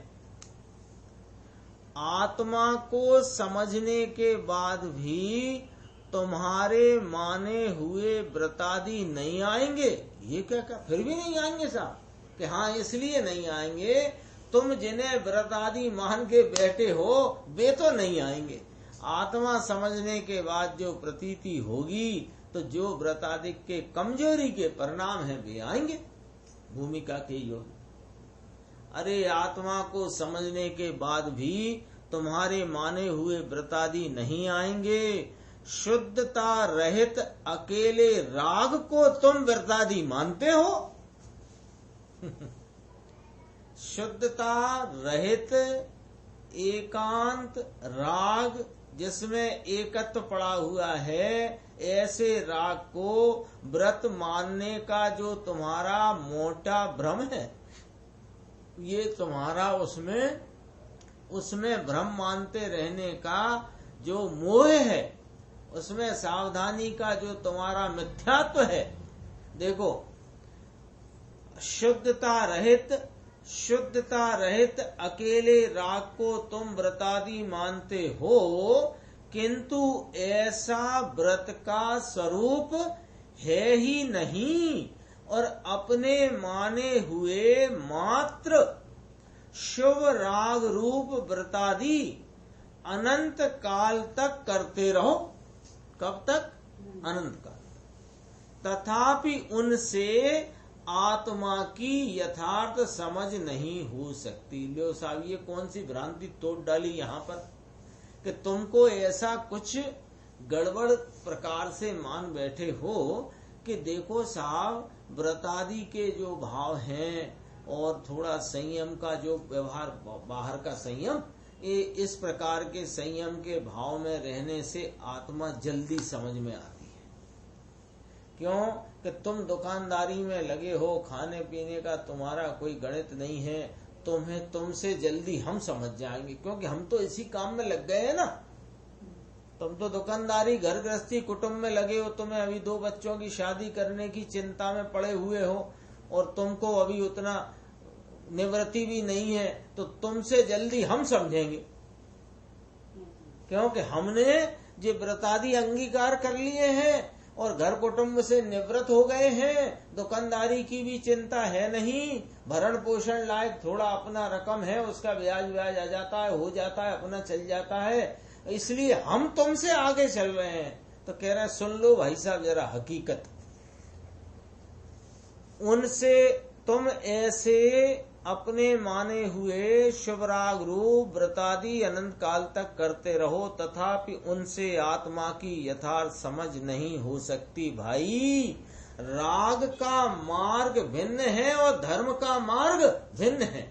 आत्मा को समझने के बाद भी तुम्हारे माने हुए व्रतादि नहीं आएंगे। ये क्या फिर भी नहीं आएंगे साहब? कि हाँ, इसलिए नहीं आएंगे, तुम जिन्हें व्रतादि मान के बैठे हो वे तो नहीं आएंगे। आत्मा समझने के बाद जो प्रतीति होगी, तो जो व्रतादि के कमजोरी के परिणाम है वे आएंगे भूमिका के योग। अरे आत्मा को समझने के बाद भी तुम्हारे माने हुए व्रतादि नहीं आएंगे। शुद्धता रहित अकेले राग को तुम व्रतादि मानते हो। शुद्धता रहित एकांत राग जिसमें एकत्व पड़ा हुआ है, ऐसे राग को व्रत मानने का जो तुम्हारा मोटा भ्रम है, ये तुम्हारा उसमें भ्रम मानते रहने का जो मोह है उसमें सावधानी का जो तुम्हारा मिथ्यात्व है। देखो, शुद्धता रहित अकेले राग को तुम व्रतादि मानते हो, किंतु ऐसा व्रत का स्वरूप है ही नहीं, और अपने माने हुए मात्र शुभ राग रूप व्रतादि अनंत काल तक करते रहो। कब तक? अनंत काल। तथापि उनसे आत्मा की यथार्थ समझ नहीं हो सकती। लो साहब, ये कौन सी भ्रांति तोड़ डाली यहाँ पर कि तुमको ऐसा कुछ गड़बड़ प्रकार से मान बैठे हो कि देखो साहब, व्रतादि के जो भाव हैं और थोड़ा संयम का जो व्यवहार, बाहर का संयम, ये इस प्रकार के संयम के भाव में रहने से आत्मा जल्दी समझ में आती है। क्यों कि तुम दुकानदारी में लगे हो, खाने पीने का तुम्हारा कोई गणित नहीं है, तुमसे जल्दी हम समझ जाएंगे, क्योंकि हम तो इसी काम में लग गए हैं ना। तुम तो दुकानदारी, घर गृहस्थी, कुटुंब में लगे हो, तुम्हें अभी 2 बच्चों की शादी करने की चिंता में पड़े हुए हो, और तुमको अभी उतना निवृत्ति भी नहीं है, तो तुमसे जल्दी हम समझेंगे, क्योंकि हमने जो व्रतादि अंगीकार कर लिए हैं और घर कुटुंब से निवृत्त हो गए हैं, दुकानदारी की भी चिंता है नहीं, भरण पोषण लायक थोड़ा अपना रकम है, उसका ब्याज आ जाता है, हो जाता है, अपना चल जाता है, इसलिए हम तुमसे आगे चल रहे हैं। तो कह रहे हैं, सुन लो भाई साहब जरा हकीकत, उनसे तुम ऐसे अपने माने हुए शुभ राग रूप व्रतादि अनंत काल तक करते रहो, तथापि उनसे आत्मा की यथार्थ समझ नहीं हो सकती। भाई, राग का मार्ग भिन्न है और धर्म का मार्ग भिन्न है।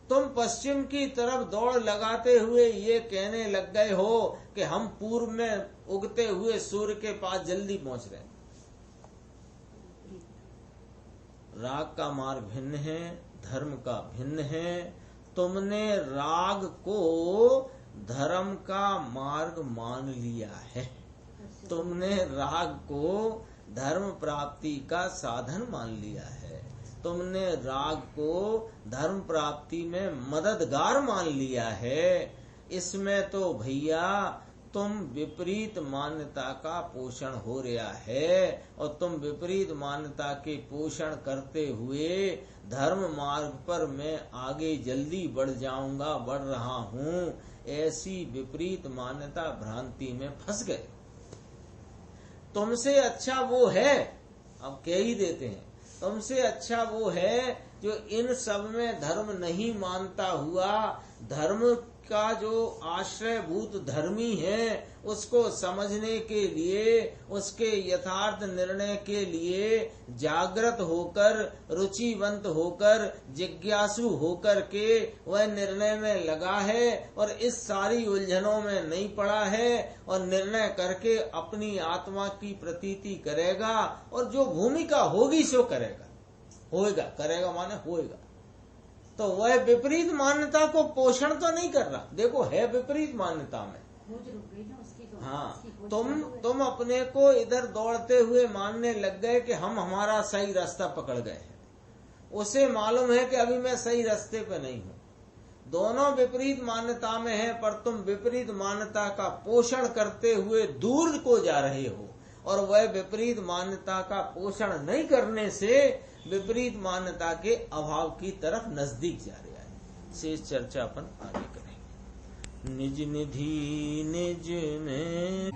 तुम पश्चिम की तरफ दौड़ लगाते हुए ये कहने लग गए हो कि हम पूर्व में उगते हुए सूर्य के पास जल्दी पहुंच रहे हैं। राग का मार्ग भिन्न है, धर्म का भिन्न है। तुमने राग को धर्म का मार्ग मान लिया है, तुमने राग को धर्म प्राप्ति का साधन मान लिया है, तुमने राग को धर्म प्राप्ति में मददगार मान लिया है। इसमें तो भैया तुम विपरीत मान्यता का पोषण हो रहा है, और तुम विपरीत मान्यता के पोषण करते हुए धर्म मार्ग पर मैं आगे जल्दी बढ़ जाऊंगा, बढ़ रहा हूँ, ऐसी विपरीत मान्यता भ्रांति में फंस गए। तुमसे अच्छा वो है, अब कह ही देते हैं, तुमसे अच्छा वो है जो इन सब में धर्म नहीं मानता हुआ, धर्म का जो आश्रयभूत धर्मी है उसको समझने के लिए, उसके यथार्थ निर्णय के लिए जागृत होकर, रुचिवंत होकर, जिज्ञासु होकर के वह निर्णय में लगा है, और इस सारी उलझनों में नहीं पड़ा है, और निर्णय करके अपनी आत्मा की प्रतीति करेगा, और जो भूमिका होगी सो करेगा, होएगा, करेगा माने होएगा। तो वह विपरीत मान्यता को पोषण तो नहीं कर रहा, देखो है विपरीत मान्यता में। हाँ, तुम अपने को इधर दौड़ते हुए मानने लग गए कि हम हमारा सही रास्ता पकड़ गए हैं, उसे मालूम है कि अभी मैं सही रास्ते पे नहीं हूँ। दोनों विपरीत मान्यता में है, पर तुम विपरीत मान्यता का पोषण करते हुए दूर को जा रहे हो, और वह विपरीत मान्यता का पोषण नहीं करने से विपरीत मान्यता के अभाव की तरफ नजदीक जा रहा है। शेष चर्चा अपन आगे करेंगे। निज निधि निज में